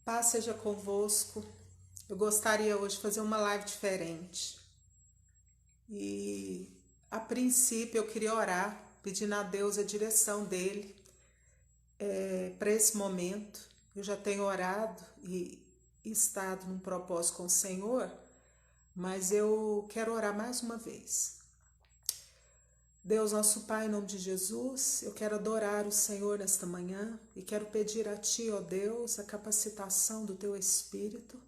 Paz seja convosco. Eu gostaria hoje de fazer uma live diferente. E a princípio eu queria orar, pedindo a Deus a direção dele para esse momento. Eu já tenho orado e estado num propósito com o Senhor, mas eu quero orar mais uma vez. Deus, nosso Pai, em nome de Jesus, eu quero adorar o Senhor nesta manhã e quero pedir a Ti, ó Deus, a capacitação do Teu Espírito.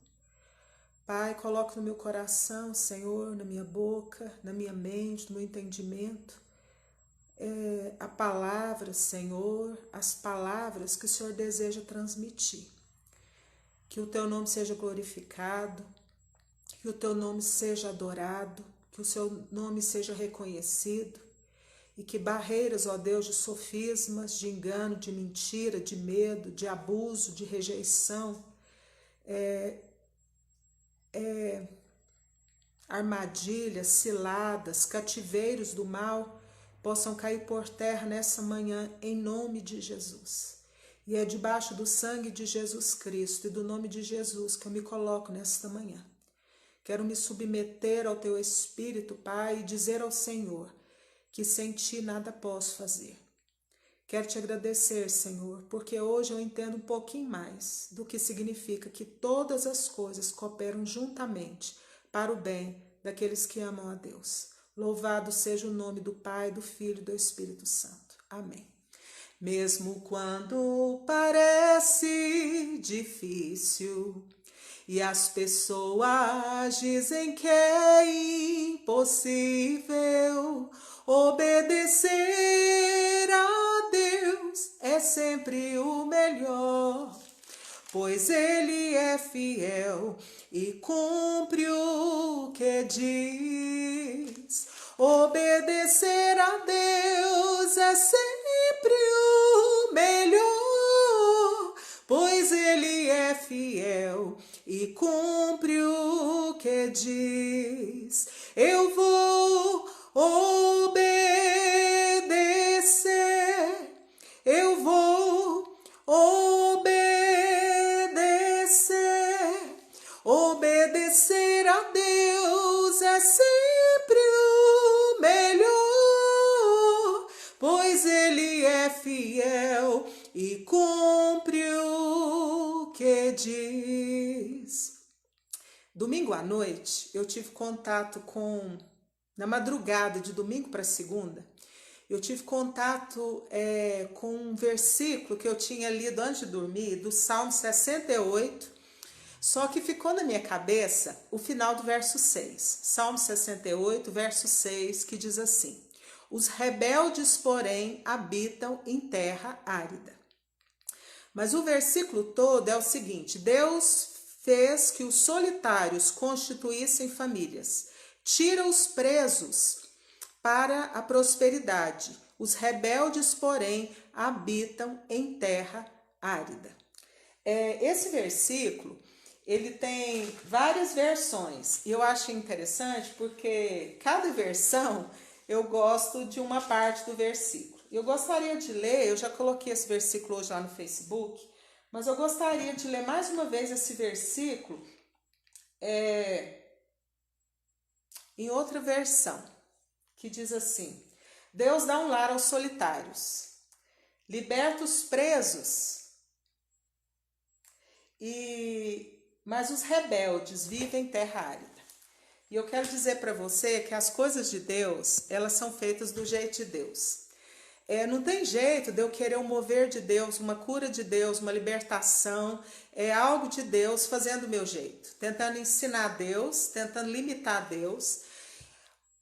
Pai, coloque no meu coração, Senhor, na minha boca, na minha mente, no meu entendimento, a palavra, Senhor, as palavras que o Senhor deseja transmitir. Que o Teu nome seja glorificado, que o Teu nome seja adorado, que o Seu nome seja reconhecido e que barreiras, ó Deus, de sofismas, de engano, de mentira, de medo, de abuso, de rejeição, armadilhas, ciladas, cativeiros do mal possam cair por terra nessa manhã em nome de Jesus. E é debaixo do sangue de Jesus Cristo e do nome de Jesus que eu me coloco nesta manhã. Quero me submeter ao Teu Espírito, Pai, e dizer ao Senhor que sem Ti nada posso fazer. Quero Te agradecer, Senhor, porque hoje eu entendo um pouquinho mais do que significa que todas as coisas cooperam juntamente para o bem daqueles que amam a Deus. Louvado seja o nome do Pai, do Filho e do Espírito Santo. Amém. Mesmo quando parece difícil e as pessoas dizem que é impossível, obedecer a Deus é sempre o melhor, pois Ele é fiel e cumpre o que diz. Obedecer a Deus é sempre o melhor, pois Ele é fiel e cumpre o que diz. Eu vou obedecer, eu vou obedecer. Obedecer a Deus é sempre o melhor, pois Ele é fiel e cumpre o que diz. Domingo à noite, eu tive contato na madrugada de domingo para segunda, eu tive contato com um versículo que eu tinha lido antes de dormir, do Salmo 68, só que ficou na minha cabeça o final do verso 6. Salmo 68, verso 6, que diz assim: os rebeldes, porém, habitam em terra árida. Mas o versículo todo é o seguinte: Deus fez que os solitários constituíssem famílias, tira os presos para a prosperidade. Os rebeldes, porém, habitam em terra árida. Esse versículo, ele tem várias versões, e eu acho interessante porque cada versão eu gosto de uma parte do versículo. Eu gostaria de ler, eu já coloquei esse versículo hoje lá no Facebook, mas eu gostaria de ler mais uma vez esse versículo em outra versão, que diz assim: Deus dá um lar aos solitários, liberta os presos, mas os rebeldes vivem em terra árida. E eu quero dizer para você que as coisas de Deus, elas são feitas do jeito de Deus. Não tem jeito de eu querer um mover de Deus, uma cura de Deus, uma libertação, algo de Deus fazendo do meu jeito, tentando ensinar Deus, tentando limitar Deus,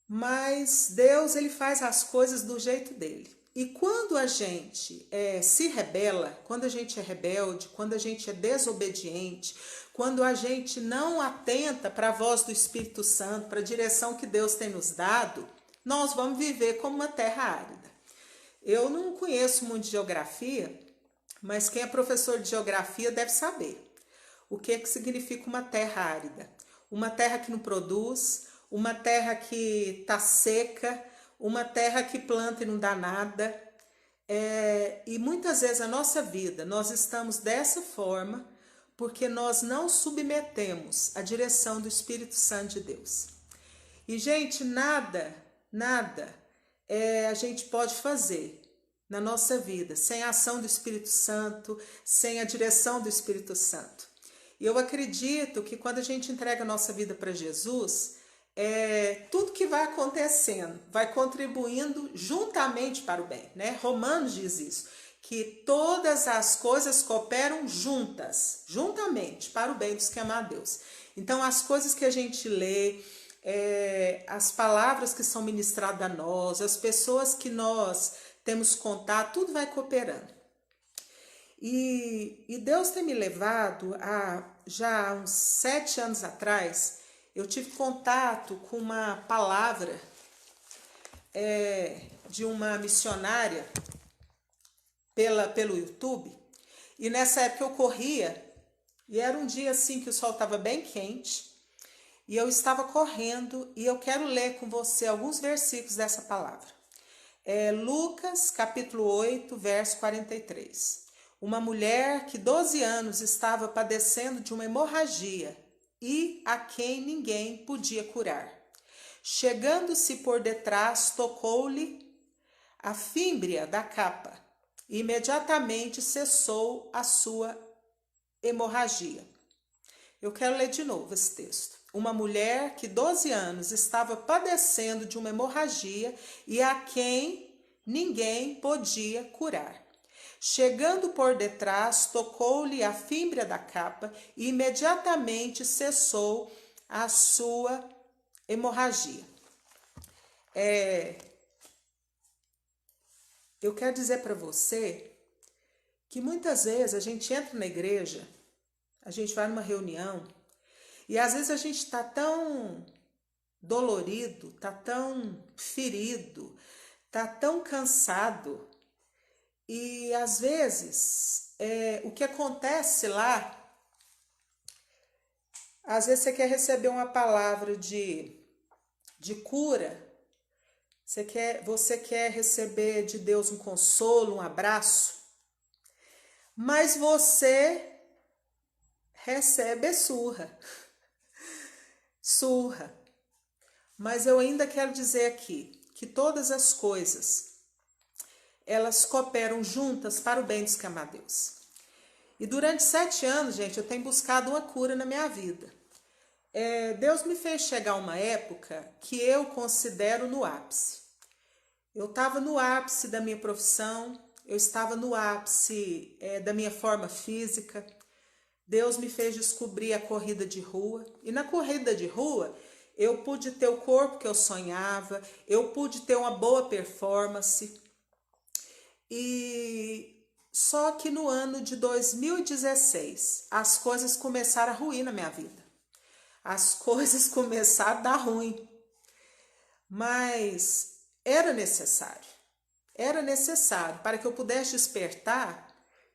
mas Deus, ele faz as coisas do jeito dele. E quando a gente se rebela, quando a gente é rebelde, quando a gente é desobediente, quando a gente não atenta para a voz do Espírito Santo, para a direção que Deus tem nos dado, nós vamos viver como uma terra árida. Eu não conheço muito de geografia, mas quem é professor de geografia deve saber o que significa uma terra árida. Uma terra que não produz, uma terra que está seca, uma terra que planta e não dá nada. E muitas vezes a nossa vida, nós estamos dessa forma porque nós não submetemos a direção do Espírito Santo de Deus. E, gente, nada a gente pode fazer na nossa vida sem a ação do Espírito Santo, sem a direção do Espírito Santo. E eu acredito que quando a gente entrega a nossa vida para Jesus, tudo que vai acontecendo vai contribuindo juntamente para o bem, né? Romanos diz isso, que todas as coisas cooperam juntamente para o bem dos que amam a Deus. Então, as coisas que a gente lê, as palavras que são ministradas a nós, as pessoas que nós temos contato, tudo vai cooperando. E Deus tem me levado já há uns 7 anos atrás, eu tive contato com uma palavra de uma missionária pelo YouTube, e nessa época eu corria, e era um dia assim que o sol estava bem quente, e eu estava correndo, e eu quero ler com você alguns versículos dessa palavra. Lucas, capítulo 8, verso 43. Uma mulher que 12 anos estava padecendo de uma hemorragia e a quem ninguém podia curar. Chegando-se por detrás, tocou-lhe a fímbria da capa e imediatamente cessou a sua hemorragia. Eu quero ler de novo esse texto. Uma mulher que 12 anos estava padecendo de uma hemorragia e a quem ninguém podia curar. Chegando por detrás, tocou-lhe a fímbria da capa e imediatamente cessou a sua hemorragia. Eu quero dizer para você que muitas vezes a gente entra na igreja, a gente vai numa reunião, e às vezes a gente está tão dolorido, está tão ferido, está tão cansado. E às vezes o que acontece lá, às vezes você quer receber uma palavra de cura, você quer receber de Deus um consolo, um abraço, mas você recebe surra. Mas eu ainda quero dizer aqui que todas as coisas, elas cooperam juntas para o bem dos que amam a Deus. E durante 7 anos, gente, eu tenho buscado uma cura na minha vida. Deus me fez chegar a uma época que eu considero no ápice. Eu estava no ápice da minha profissão, eu estava no ápice da minha forma física. Deus me fez descobrir a corrida de rua. E na corrida de rua, eu pude ter o corpo que eu sonhava, eu pude ter uma boa performance. E só que no ano de 2016, as coisas começaram a ruir na minha vida. As coisas começaram a dar ruim. Mas era necessário para que eu pudesse despertar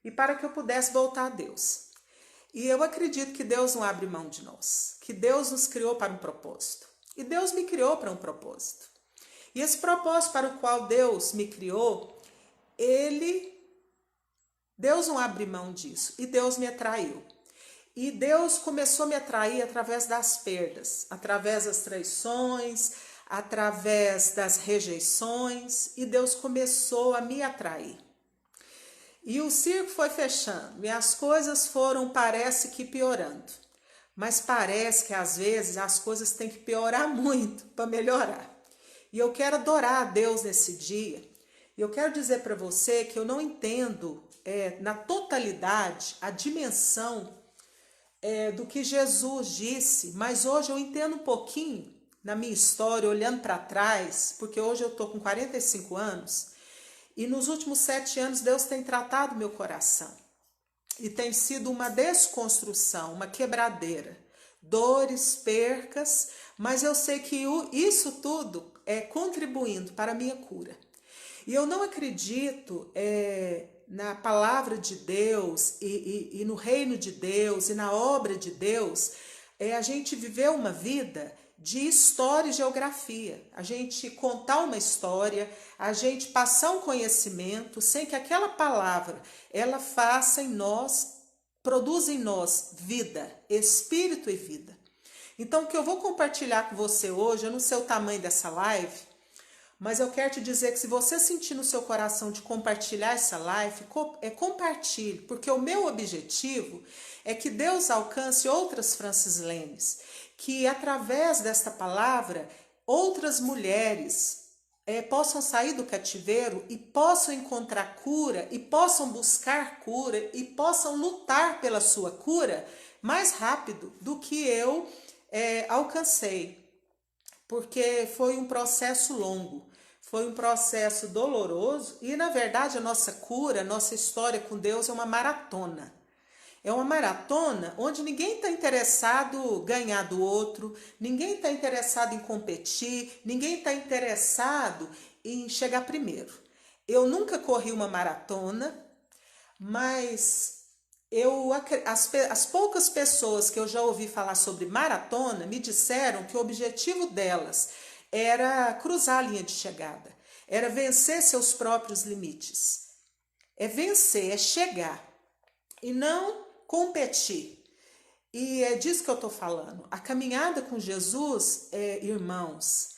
e para que eu pudesse voltar a Deus. E eu acredito que Deus não abre mão de nós, que Deus nos criou para um propósito. E Deus me criou para um propósito. E esse propósito para o qual Deus me criou, Deus não abre mão disso. E Deus me atraiu. E Deus começou a me atrair através das perdas, através das traições, através das rejeições. E Deus começou a me atrair. E o circo foi fechando, e as coisas foram, parece que piorando. Mas parece que às vezes as coisas têm que piorar muito para melhorar. E eu quero adorar a Deus nesse dia. E eu quero dizer para você que eu não entendo na totalidade a dimensão do que Jesus disse, mas hoje eu entendo um pouquinho na minha história, olhando para trás, porque hoje eu estou com 45 anos, e nos últimos 7 anos Deus tem tratado meu coração. E tem sido uma desconstrução, uma quebradeira. Dores, percas, mas eu sei que isso tudo é contribuindo para a minha cura. E eu não acredito na palavra de Deus e no reino de Deus e na obra de Deus, a gente viver uma vida de história e geografia, a gente contar uma história, a gente passar um conhecimento sem que aquela palavra ela faça em nós produz em nós vida, espírito e vida. Então, o que eu vou compartilhar com você hoje, eu não sei o tamanho dessa live, mas eu quero te dizer que se você sentir no seu coração de compartilhar essa live, compartilhe, porque o meu objetivo é que Deus alcance outras Francilenes, que através desta palavra, outras mulheres possam sair do cativeiro e possam encontrar cura, e possam buscar cura, e possam lutar pela sua cura mais rápido do que eu alcancei, porque foi um processo longo, foi um processo doloroso, e na verdade a nossa cura, a nossa história com Deus é uma maratona. É uma maratona onde ninguém está interessado em ganhar do outro, ninguém está interessado em competir, ninguém está interessado em chegar primeiro. Eu nunca corri uma maratona, mas as poucas pessoas que eu já ouvi falar sobre maratona me disseram que o objetivo delas era cruzar a linha de chegada, era vencer seus próprios limites. É vencer, é chegar e não competir. E é disso que eu estou falando. A caminhada com Jesus irmãos,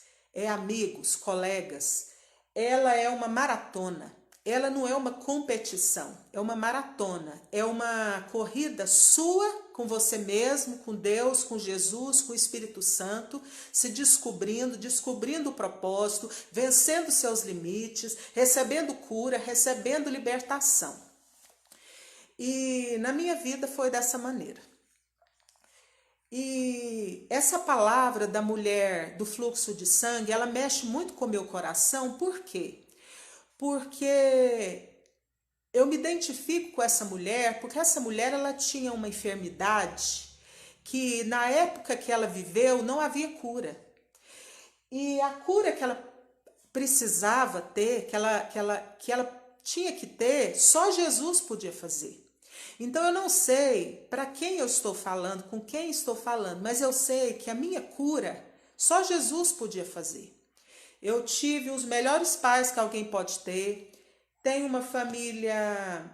amigos, colegas, ela é uma maratona. Ela não é uma competição, é uma maratona, é uma corrida sua com você mesmo, com Deus, com Jesus, com o Espírito Santo, se descobrindo o propósito, vencendo seus limites, recebendo cura, recebendo libertação. E na minha vida foi dessa maneira. E essa palavra da mulher do fluxo de sangue, ela mexe muito com o meu coração, por quê? Porque eu me identifico com essa mulher, porque essa mulher ela tinha uma enfermidade que na época que ela viveu não havia cura. E a cura que ela precisava ter, que ela tinha que ter, só Jesus podia fazer. Então eu não sei para quem eu estou falando, com quem estou falando, mas eu sei que a minha cura só Jesus podia fazer. Eu tive os melhores pais que alguém pode ter, tenho uma família,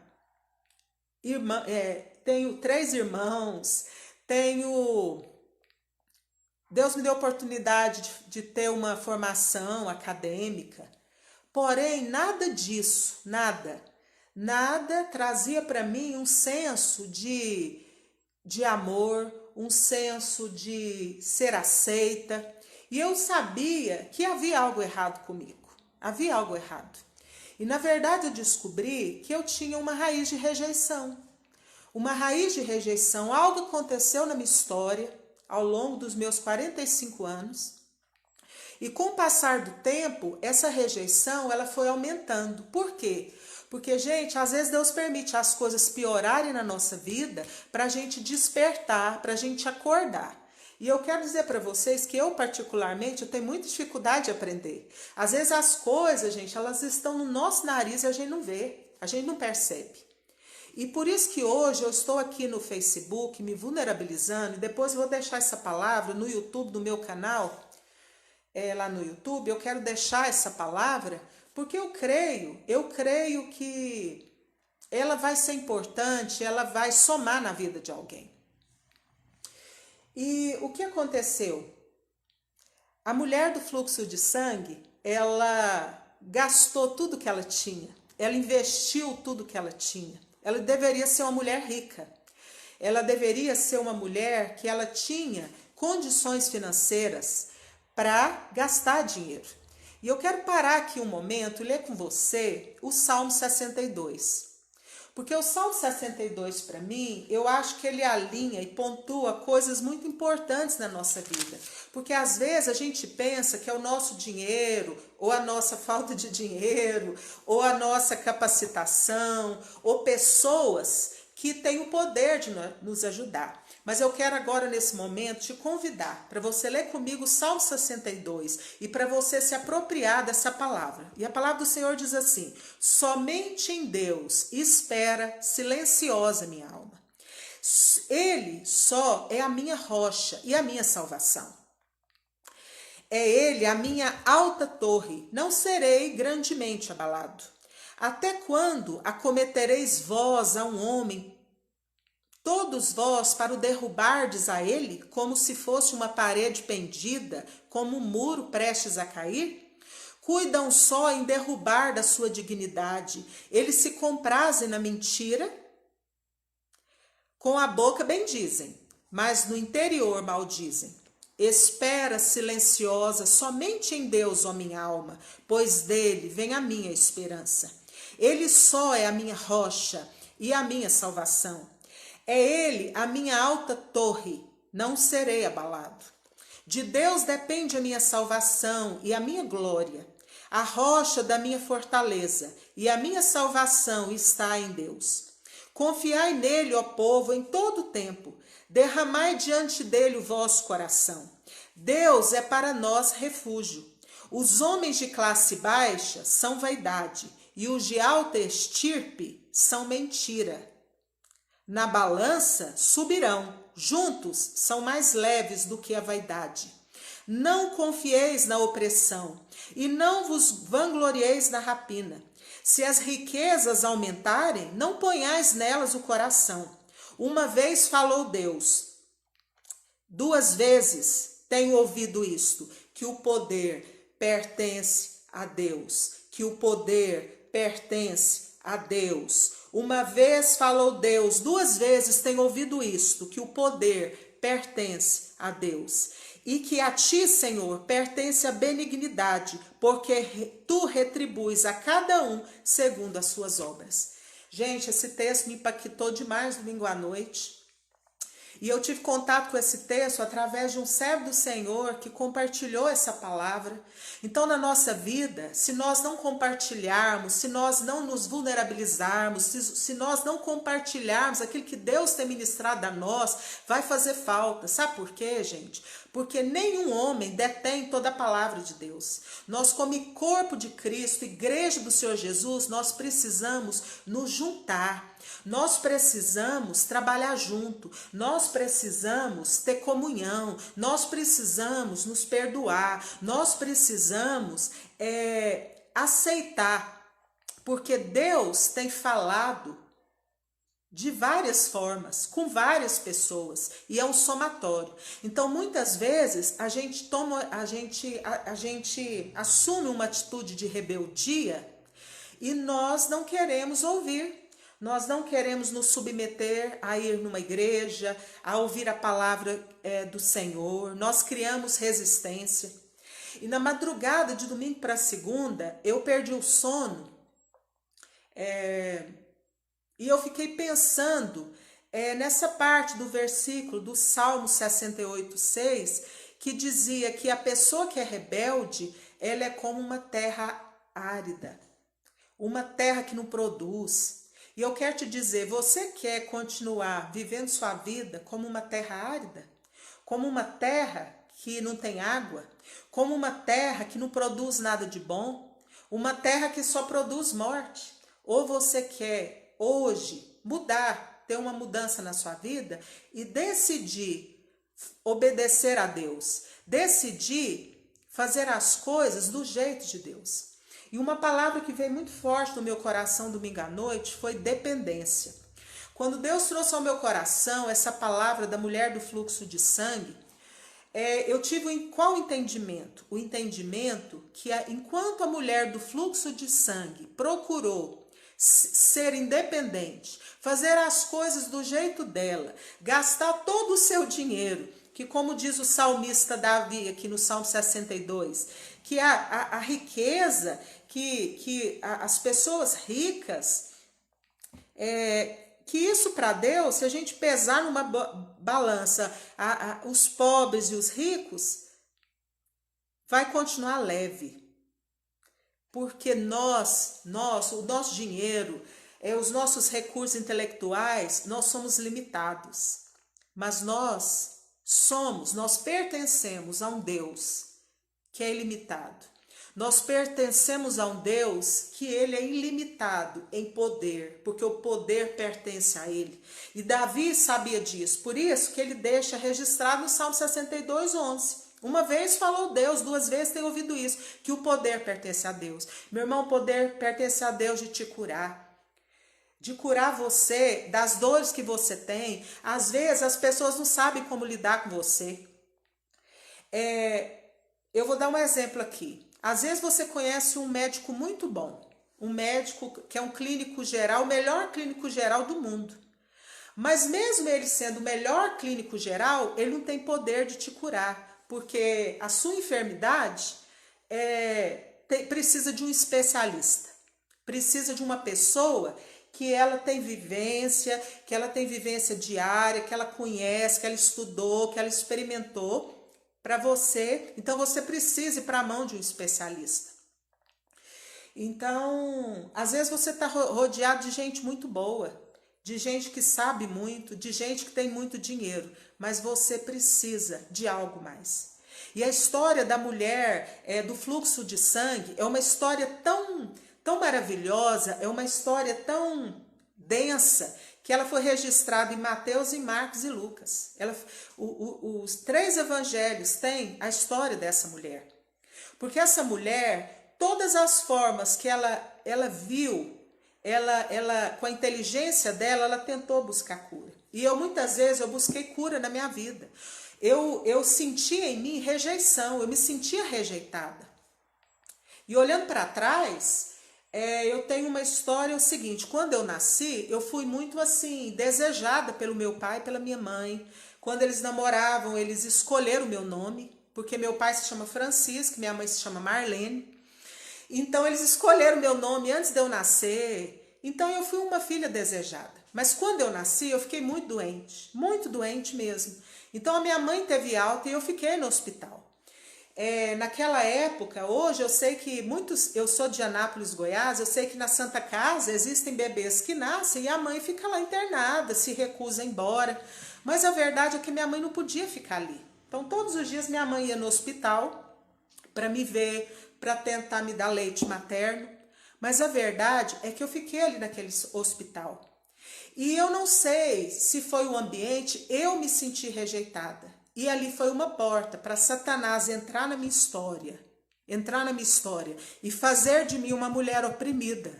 tenho 3 irmãos, Deus me deu a oportunidade de ter uma formação acadêmica, porém nada disso, nada trazia para mim um senso de amor, um senso de ser aceita. E eu sabia que havia algo errado comigo. Havia algo errado. E na verdade eu descobri que eu tinha uma raiz de rejeição. Uma raiz de rejeição. Algo aconteceu na minha história ao longo dos meus 45 anos. E com o passar do tempo, essa rejeição ela foi aumentando. Por quê? Porque, gente, às vezes Deus permite as coisas piorarem na nossa vida para a gente despertar, para a gente acordar. E eu quero dizer para vocês que eu, particularmente, eu tenho muita dificuldade de aprender. Às vezes as coisas, gente, elas estão no nosso nariz e a gente não vê, a gente não percebe. E por isso que hoje eu estou aqui no Facebook me vulnerabilizando, e depois eu vou deixar essa palavra no YouTube, no meu canal, lá no YouTube, eu quero deixar essa palavra, porque eu creio que ela vai ser importante, ela vai somar na vida de alguém. E o que aconteceu? A mulher do fluxo de sangue, ela gastou tudo que ela tinha, ela investiu tudo que ela tinha. Ela deveria ser uma mulher rica, ela deveria ser uma mulher que ela tinha condições financeiras para gastar dinheiro. E eu quero parar aqui um momento e ler com você o Salmo 62. Porque o Salmo 62, para mim, eu acho que ele alinha e pontua coisas muito importantes na nossa vida. Porque às vezes a gente pensa que é o nosso dinheiro, ou a nossa falta de dinheiro, ou a nossa capacitação, ou pessoas que têm o poder de nos ajudar. Mas eu quero agora, nesse momento, te convidar para você ler comigo o Salmo 62 e para você se apropriar dessa palavra. E a palavra do Senhor diz assim: somente em Deus espera silenciosa minha alma. Ele só é a minha rocha e a minha salvação. É Ele a minha alta torre, não serei grandemente abalado. Até quando acometereis vós a um homem todos vós para o derrubardes a ele, como se fosse uma parede pendida, como um muro prestes a cair? Cuidam só em derrubar da sua dignidade. Eles se comprazem na mentira, com a boca bendizem, mas no interior maldizem. Espera silenciosa somente em Deus, ó minha alma, pois dele vem a minha esperança. Ele só é a minha rocha e a minha salvação. É ele a minha alta torre, não serei abalado. De Deus depende a minha salvação e a minha glória. A rocha da minha fortaleza e a minha salvação está em Deus. Confiai nele, ó povo, em todo o tempo. Derramai diante dele o vosso coração. Deus é para nós refúgio. Os homens de classe baixa são vaidade, e os de alta estirpe são mentira. Na balança subirão, juntos são mais leves do que a vaidade. Não confieis na opressão, e não vos vanglorieis na rapina. Se as riquezas aumentarem, não ponhais nelas o coração. Uma vez falou Deus, 2 vezes tenho ouvido isto, que o poder pertence a Deus, que o poder pertence a Deus. Uma vez falou Deus, 2 vezes tenho ouvido isto, que o poder pertence a Deus. E que a ti, Senhor, pertence a benignidade, porque tu retribuis a cada um segundo as suas obras. Gente, esse texto me impactou demais domingo à noite. E eu tive contato com esse texto através de um servo do Senhor que compartilhou essa palavra. Então, na nossa vida, se nós não compartilharmos, se nós não nos vulnerabilizarmos, se nós não compartilharmos aquilo que Deus tem ministrado a nós, vai fazer falta. Sabe por quê, gente? Porque nenhum homem detém toda a palavra de Deus. Nós, como corpo de Cristo, igreja do Senhor Jesus, nós precisamos nos juntar. Nós precisamos trabalhar junto, nós precisamos ter comunhão, nós precisamos nos perdoar, nós precisamos aceitar, porque Deus tem falado de várias formas, com várias pessoas, e é um somatório. Então, muitas vezes, a gente assume uma atitude de rebeldia e nós não queremos ouvir. Nós não queremos nos submeter a ir numa igreja, a ouvir a palavra do Senhor. Nós criamos resistência. E na madrugada de domingo para segunda, eu perdi o sono. E eu fiquei pensando nessa parte do versículo do Salmo 68:6, que dizia que a pessoa que é rebelde, ela é como uma terra árida, uma terra que não produz. E eu quero te dizer, você quer continuar vivendo sua vida como uma terra árida? Como uma terra que não tem água? Como uma terra que não produz nada de bom? Uma terra que só produz morte? Ou você quer hoje mudar, ter uma mudança na sua vida e decidir obedecer a Deus? Decidir fazer as coisas do jeito de Deus? E uma palavra que veio muito forte no meu coração domingo à noite foi dependência. Quando Deus trouxe ao meu coração essa palavra da mulher do fluxo de sangue, eu tive qual entendimento? O entendimento que enquanto a mulher do fluxo de sangue procurou ser independente, fazer as coisas do jeito dela, gastar todo o seu dinheiro, que como diz o salmista Davi aqui no Salmo 62, que a riqueza, que as pessoas ricas, que isso para Deus, se a gente pesar numa balança os pobres e os ricos, vai continuar leve. Porque o nosso dinheiro, os nossos recursos intelectuais, nós somos limitados. Mas nós pertencemos a um Deus que é ilimitado. Nós pertencemos a um Deus que ele é ilimitado em poder, porque o poder pertence a ele. E Davi sabia disso, por isso que ele deixa registrado no Salmo 62:11. Uma vez falou Deus, 2 vezes tem ouvido isso, que o poder pertence a Deus. Meu irmão, o poder pertence a Deus de te curar, de curar você das dores que você tem. Às vezes as pessoas não sabem como lidar com você. Eu vou dar um exemplo aqui. Às vezes você conhece um médico muito bom, um médico que é um clínico geral, o melhor clínico geral do mundo. Mas mesmo ele sendo o melhor clínico geral, ele não tem poder de te curar, porque a sua enfermidade precisa de um especialista, precisa de uma pessoa que ela tem vivência, diária, que ela conhece, que ela estudou, que ela experimentou para você. Então você precisa ir para a mão de um especialista. Então, às vezes você está rodeado de gente muito boa, de gente que sabe muito, de gente que tem muito dinheiro, mas você precisa de algo mais. E a história da mulher do fluxo de sangue é uma história tão maravilhosa, é uma história tão densa, que ela foi registrada em Mateus, em Marcos e Lucas. Os 3 evangelhos têm a história dessa mulher. Porque essa mulher, todas as formas que ela viu, ela com a inteligência dela, ela tentou buscar cura. E muitas vezes eu busquei cura na minha vida. Eu sentia em mim rejeição, eu me sentia rejeitada. E olhando para trás, eu tenho uma história, o seguinte: quando eu nasci, eu fui muito assim, desejada pelo meu pai e pela minha mãe. Quando eles namoravam, eles escolheram o meu nome, porque meu pai se chama Francisco, minha mãe se chama Marlene. Então eles escolheram meu nome antes de eu nascer. Então eu fui uma filha desejada. Mas quando eu nasci, eu fiquei muito doente mesmo. Então a minha mãe teve alta e eu fiquei no hospital. Naquela época, hoje eu sei que eu sou de Anápolis, Goiás, eu sei que na Santa Casa existem bebês que nascem e a mãe fica lá internada, se recusa a ir embora. Mas a verdade é que minha mãe não podia ficar ali. Então todos os dias minha mãe ia no hospital para me ver, para tentar me dar leite materno. Mas a verdade é que eu fiquei ali naquele hospital. E eu não sei se foi o ambiente, eu me senti rejeitada. E ali foi uma porta para Satanás entrar na minha história e fazer de mim uma mulher oprimida.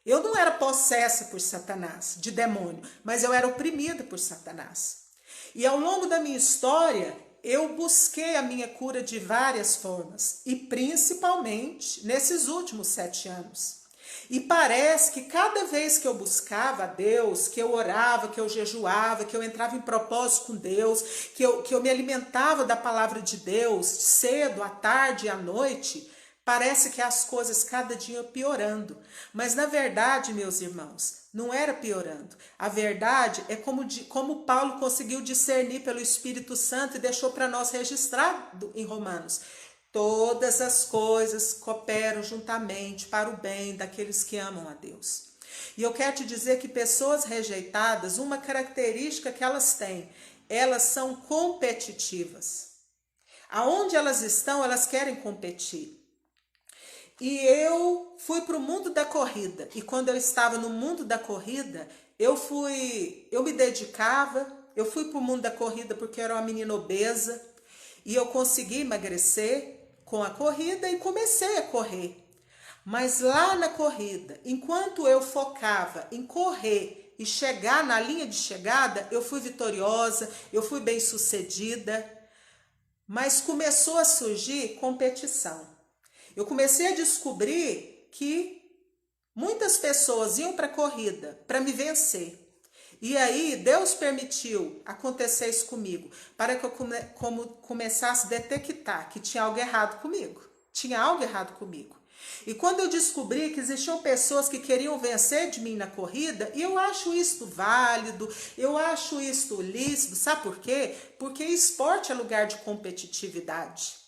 Eu não era possessa por Satanás, de demônio, mas eu era oprimida por Satanás. E ao longo da minha história, eu busquei a minha cura de várias formas, e principalmente nesses últimos 7 anos. E parece que cada vez que eu buscava a Deus, que eu orava, que eu jejuava, que eu entrava em propósito com Deus, que eu me alimentava da palavra de Deus, cedo, à tarde e à noite, parece que as coisas cada dia iam piorando. Mas na verdade, meus irmãos, não era piorando. A verdade é como Paulo conseguiu discernir pelo Espírito Santo e deixou para nós registrado em Romanos. Todas as coisas cooperam juntamente para o bem daqueles que amam a Deus. E eu quero te dizer que pessoas rejeitadas, uma característica que elas têm, elas são competitivas. Aonde elas estão, elas querem competir. E eu fui para o mundo da corrida. E quando eu estava no mundo da corrida, eu me dedicava, eu fui para o mundo da corrida porque eu era uma menina obesa. E eu consegui emagrecer com a corrida e comecei a correr. Mas lá na corrida, enquanto eu focava em correr e chegar na linha de chegada, eu fui vitoriosa, eu fui bem-sucedida. Mas começou a surgir competição. Eu comecei a descobrir que muitas pessoas iam para a corrida para me vencer. E aí Deus permitiu acontecer isso comigo, para que eu começasse a detectar que tinha algo errado comigo. Tinha algo errado comigo. E quando eu descobri que existiam pessoas que queriam vencer de mim na corrida, e eu acho isso válido, eu acho isso lícito, sabe por quê? Porque esporte é lugar de competitividade.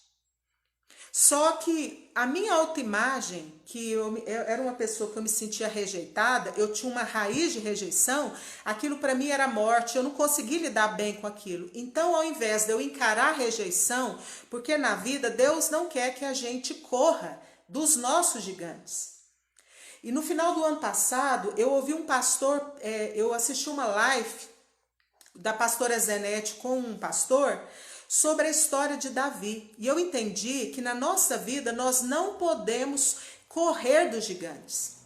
Só que a minha autoimagem, que eu era uma pessoa que eu me sentia rejeitada, eu tinha uma raiz de rejeição, aquilo para mim era morte, eu não consegui lidar bem com aquilo. Então, ao invés de eu encarar a rejeição, porque na vida Deus não quer que a gente corra dos nossos gigantes. E no final do ano passado, eu ouvi um pastor, eu assisti uma live da pastora Zenete com um pastor, sobre a história de Davi. E eu entendi que na nossa vida nós não podemos correr dos gigantes.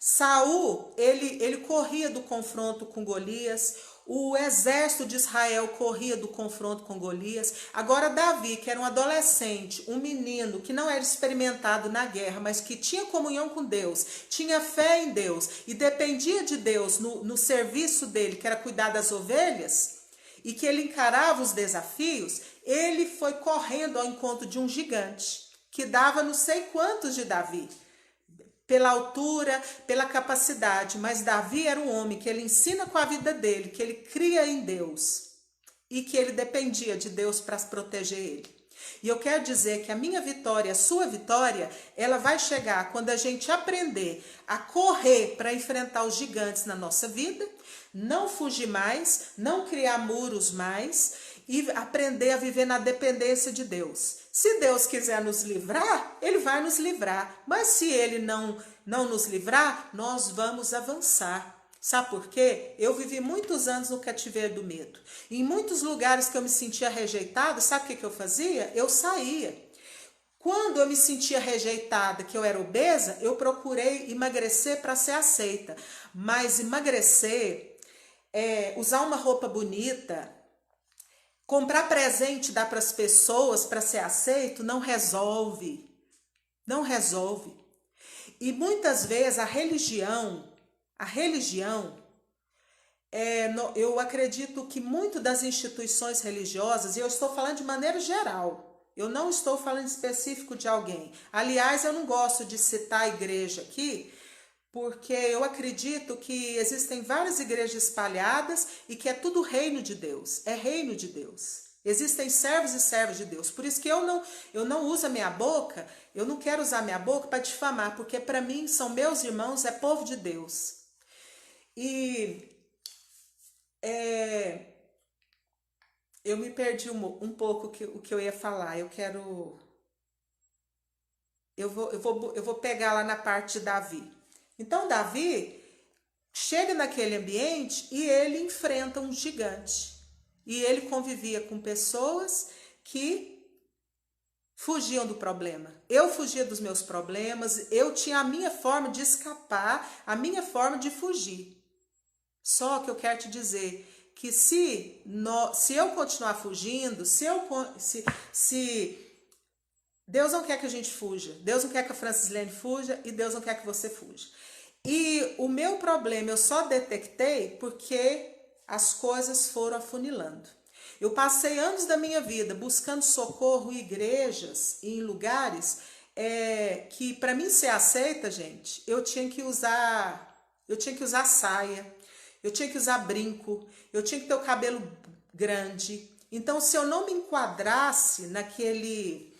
Saul, ele corria do confronto com Golias, o exército de Israel corria do confronto com Golias. Agora Davi, que era um adolescente, um menino que não era experimentado na guerra, mas que tinha comunhão com Deus, tinha fé em Deus e dependia de Deus no serviço dele, que era cuidar das ovelhas, e que ele encarava os desafios, ele foi correndo ao encontro de um gigante, que dava não sei quantos de Davi, pela altura, pela capacidade, mas Davi era um homem que ele ensina com a vida dele, que ele cria em Deus e que ele dependia de Deus para proteger ele. E eu quero dizer que a minha vitória, a sua vitória, ela vai chegar quando a gente aprender a correr para enfrentar os gigantes na nossa vida, não fugir mais, não criar muros mais e aprender a viver na dependência de Deus. Se Deus quiser nos livrar, Ele vai nos livrar. Mas se Ele não nos livrar, nós vamos avançar. Sabe por quê? Eu vivi muitos anos no cativeiro do medo. Em muitos lugares que eu me sentia rejeitada, sabe o que eu fazia? Eu saía. Quando eu me sentia rejeitada, que eu era obesa, eu procurei emagrecer para ser aceita. Mas emagrecer, usar uma roupa bonita, comprar presente, dar para as pessoas para ser aceito, não resolve. Não resolve. E muitas vezes a religião, eu acredito que muito das instituições religiosas, e eu estou falando de maneira geral, eu não estou falando específico de alguém. Aliás, eu não gosto de citar a igreja aqui, porque eu acredito que existem várias igrejas espalhadas e que é tudo reino de Deus, é reino de Deus. Existem servos e servas de Deus, por isso que eu não uso a minha boca, eu não quero usar a minha boca para difamar, porque para mim são meus irmãos, é povo de Deus. E eu me perdi um pouco o que eu ia falar, eu vou pegar lá na parte de Davi. Então Davi chega naquele ambiente e ele enfrenta um gigante. E ele convivia com pessoas que fugiam do problema. Eu fugia dos meus problemas, eu tinha a minha forma de escapar, a minha forma de fugir. Só que eu quero te dizer que se eu continuar fugindo, se Deus não quer que a gente fuja, Deus não quer que a Francislene fuja e Deus não quer que você fuja. E o meu problema eu só detectei porque as coisas foram afunilando. Eu passei anos da minha vida buscando socorro em igrejas e em lugares que para mim ser aceita, gente, eu tinha que usar saia, eu tinha que usar brinco, eu tinha que ter o cabelo grande. Então, se eu não me enquadrasse naquele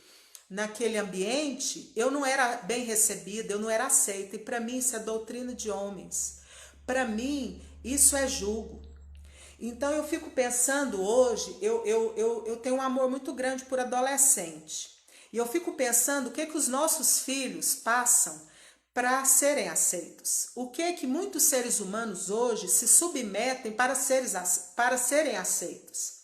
ambiente, eu não era bem recebida, eu não era aceita. E para mim isso é doutrina de homens. Para mim isso é julgo. Então eu fico pensando hoje, eu tenho um amor muito grande por adolescente. E eu fico pensando o que os nossos filhos passam para serem aceitos. O que muitos seres humanos hoje se submetem para serem aceitos.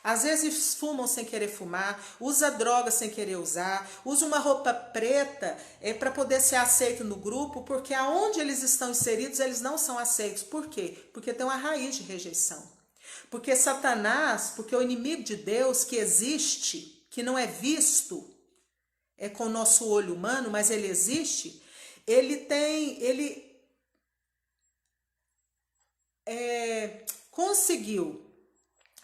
Às vezes fumam sem querer fumar, usa droga sem querer usar, usa uma roupa preta para poder ser aceito no grupo, porque aonde eles estão inseridos eles não são aceitos. Por quê? Porque tem uma raiz de rejeição. Porque Satanás, porque o inimigo de Deus que existe, que não é visto com o nosso olho humano, mas ele existe, ele conseguiu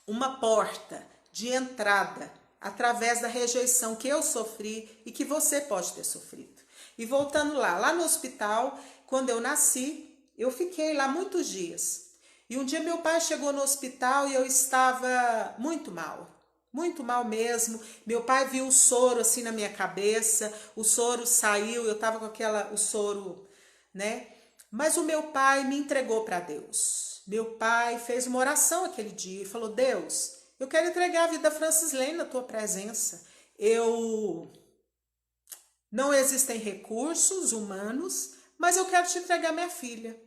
uma porta de entrada através da rejeição que eu sofri e que você pode ter sofrido. E voltando lá no hospital, quando eu nasci, eu fiquei lá muitos dias. E um dia meu pai chegou no hospital e eu estava muito mal mesmo. Meu pai viu o soro assim na minha cabeça, o soro saiu, eu estava com o soro, né? Mas o meu pai me entregou para Deus. Meu pai fez uma oração aquele dia e falou: Deus, eu quero entregar a vida da Francislene na tua presença. Não existem recursos humanos, mas eu quero te entregar minha filha.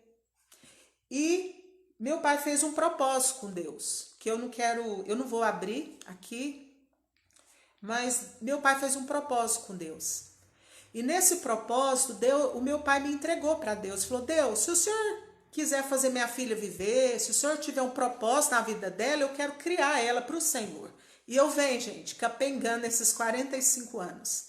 E meu pai fez um propósito com Deus, que eu não vou abrir aqui, mas meu pai fez um propósito com Deus. E nesse propósito, o meu pai me entregou para Deus. Falou, Deus, se o Senhor quiser fazer minha filha viver, se o Senhor tiver um propósito na vida dela, eu quero criar ela para o Senhor. E eu venho, gente, capengando esses 45 anos.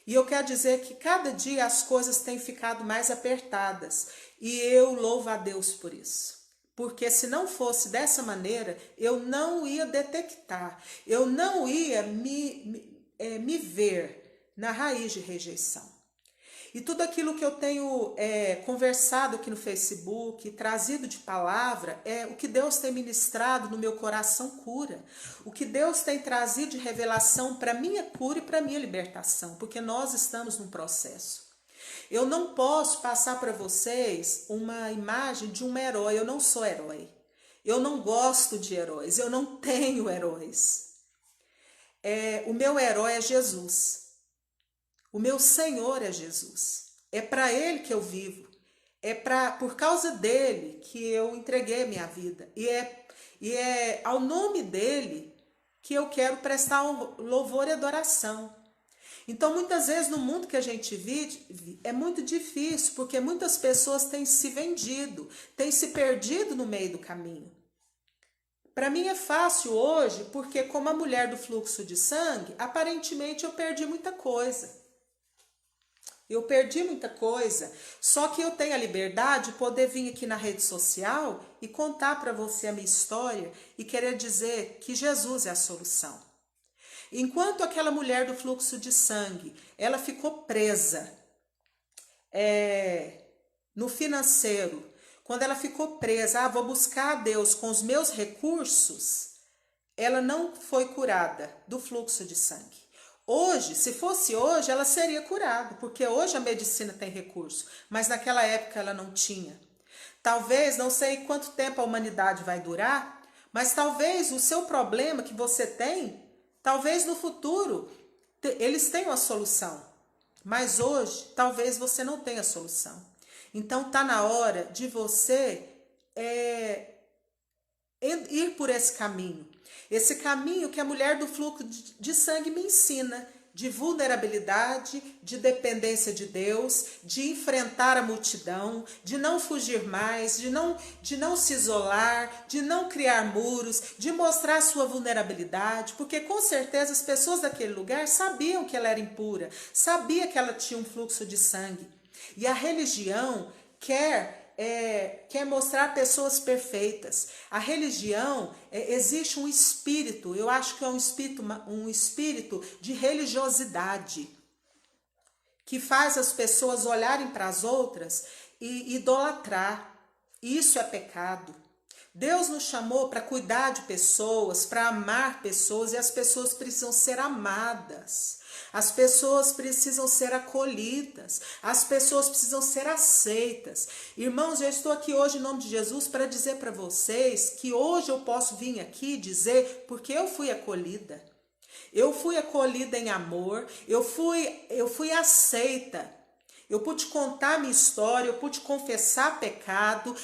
E eu quero dizer que cada dia as coisas têm ficado mais apertadas. E eu louvo a Deus por isso. Porque se não fosse dessa maneira, eu não ia detectar, eu não ia me ver na raiz de rejeição. E tudo aquilo que eu tenho conversado aqui no Facebook, trazido de palavra, é o que Deus tem ministrado no meu coração cura. O que Deus tem trazido de revelação para minha cura e para minha libertação, porque nós estamos num processo. Eu não posso passar para vocês uma imagem de um herói, eu não sou herói. Eu não gosto de heróis, eu não tenho heróis. O meu herói é Jesus. O meu Senhor é Jesus. É para Ele que eu vivo. Por causa dele que eu entreguei minha vida. E é ao nome dele que eu quero prestar louvor e adoração. Então, muitas vezes no mundo que a gente vive, é muito difícil, porque muitas pessoas têm se vendido, têm se perdido no meio do caminho. Para mim é fácil hoje, porque como a mulher do fluxo de sangue, aparentemente eu perdi muita coisa. Eu perdi muita coisa, só que eu tenho a liberdade de poder vir aqui na rede social e contar para você a minha história e querer dizer que Jesus é a solução. Enquanto aquela mulher do fluxo de sangue, ela ficou presa no financeiro, quando ela ficou presa, vou buscar a Deus com os meus recursos, ela não foi curada do fluxo de sangue. Hoje, se fosse hoje, ela seria curada, porque hoje a medicina tem recurso, mas naquela época ela não tinha. Talvez, não sei quanto tempo a humanidade vai durar, mas talvez o seu problema que você tem, talvez no futuro eles tenham a solução, mas hoje talvez você não tenha a solução. Então está na hora de você ir por esse caminho que a mulher do fluxo de sangue me ensina, de vulnerabilidade, de dependência de Deus, de enfrentar a multidão, de não fugir mais, de não se isolar, de não criar muros, de mostrar sua vulnerabilidade, porque com certeza as pessoas daquele lugar sabiam que ela era impura, sabia que ela tinha um fluxo de sangue. E a religião quer mostrar pessoas perfeitas. A religião, existe um espírito, eu acho que é um espírito de religiosidade, que faz as pessoas olharem para as outras e idolatrar. Isso é pecado. Deus nos chamou para cuidar de pessoas, para amar pessoas, e as pessoas precisam ser amadas. As pessoas precisam ser acolhidas, as pessoas precisam ser aceitas. Irmãos, eu estou aqui hoje em nome de Jesus para dizer para vocês que hoje eu posso vir aqui dizer porque eu fui acolhida. Eu fui acolhida em amor, eu fui aceita. Eu pude contar minha história, eu pude confessar pecado,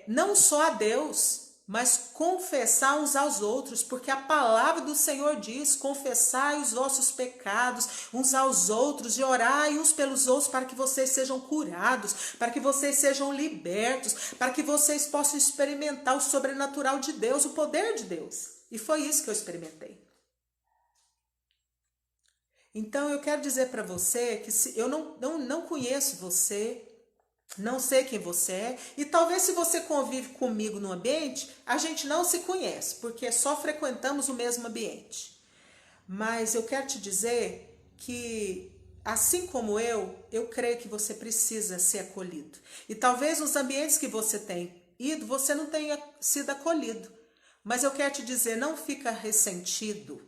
não só a Deus, mas confessar uns aos outros, porque a palavra do Senhor diz, confessai os vossos pecados uns aos outros e orai uns pelos outros para que vocês sejam curados, para que vocês sejam libertos, para que vocês possam experimentar o sobrenatural de Deus, o poder de Deus. E foi isso que eu experimentei. Então eu quero dizer para você que eu não conheço você, não sei quem você é, e talvez se você convive comigo no ambiente, a gente não se conhece, porque só frequentamos o mesmo ambiente. Mas eu quero te dizer que, assim como eu creio que você precisa ser acolhido. E talvez nos ambientes que você tem ido, você não tenha sido acolhido. Mas eu quero te dizer, não fica ressentido,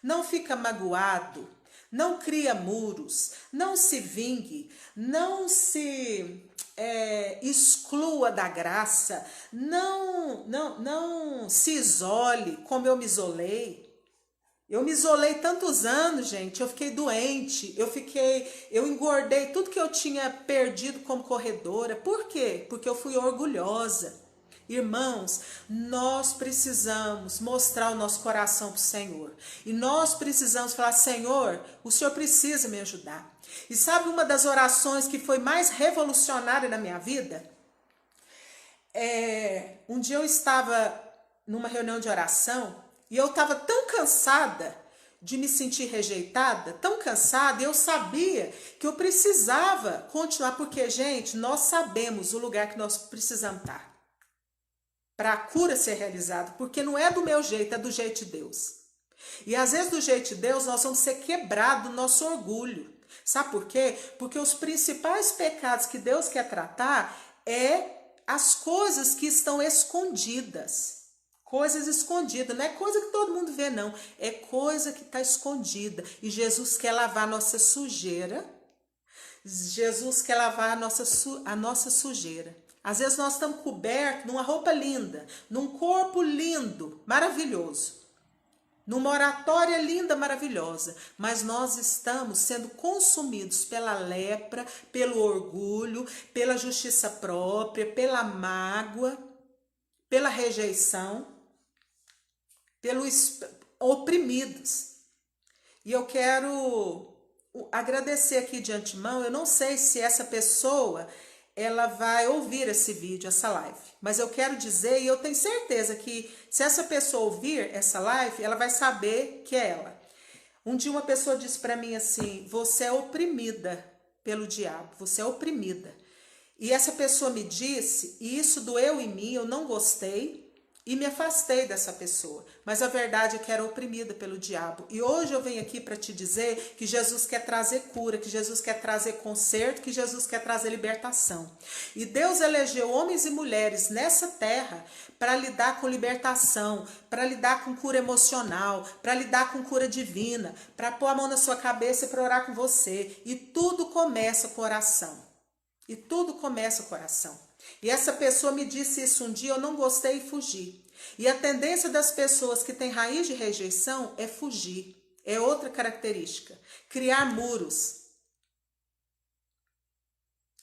não fica magoado, não cria muros, não se vingue, não se exclua da graça, não se isole como eu me isolei. Eu me isolei tantos anos, gente, eu fiquei doente, eu engordei tudo que eu tinha perdido como corredora. Por quê? Porque eu fui orgulhosa. Irmãos, nós precisamos mostrar o nosso coração para o Senhor. E nós precisamos falar, Senhor, o Senhor precisa me ajudar. E sabe uma das orações que foi mais revolucionária na minha vida? Um dia eu estava numa reunião de oração e eu estava tão cansada de me sentir rejeitada, tão cansada, e eu sabia que eu precisava continuar, porque, gente, nós sabemos o lugar que nós precisamos estar para a cura ser realizada, porque não é do meu jeito, é do jeito de Deus. E às vezes do jeito de Deus nós vamos ser quebrados do nosso orgulho. Sabe por quê? Porque os principais pecados que Deus quer tratar é as coisas que estão escondidas. Coisas escondidas, não é coisa que todo mundo vê, não. É coisa que está escondida. E Jesus quer lavar a nossa sujeira. Jesus quer lavar a nossa sujeira. Às vezes nós estamos cobertos numa roupa linda, num corpo lindo, maravilhoso, numa oratória linda, maravilhosa, mas nós estamos sendo consumidos pela lepra, pelo orgulho, pela justiça própria, pela mágoa, pela rejeição, pelos oprimidos. E eu quero agradecer aqui de antemão. Eu não sei se essa pessoa ela vai ouvir esse vídeo, essa live, mas eu quero dizer, e eu tenho certeza que se essa pessoa ouvir essa live, ela vai saber que é ela. Um dia uma pessoa disse para mim assim, você é oprimida pelo diabo, você é oprimida. E essa pessoa me disse, e isso doeu em mim, eu não gostei, e me afastei dessa pessoa. Mas a verdade é que era oprimida pelo diabo. E hoje eu venho aqui para te dizer que Jesus quer trazer cura, que Jesus quer trazer conserto, que Jesus quer trazer libertação. E Deus elegeu homens e mulheres nessa terra para lidar com libertação, para lidar com cura emocional, para lidar com cura divina, para pôr a mão na sua cabeça e para orar com você. E tudo começa com oração. E tudo começa com oração. E essa pessoa me disse isso um dia, eu não gostei e fugi. E a tendência das pessoas que têm raiz de rejeição é fugir. É outra característica. Criar muros.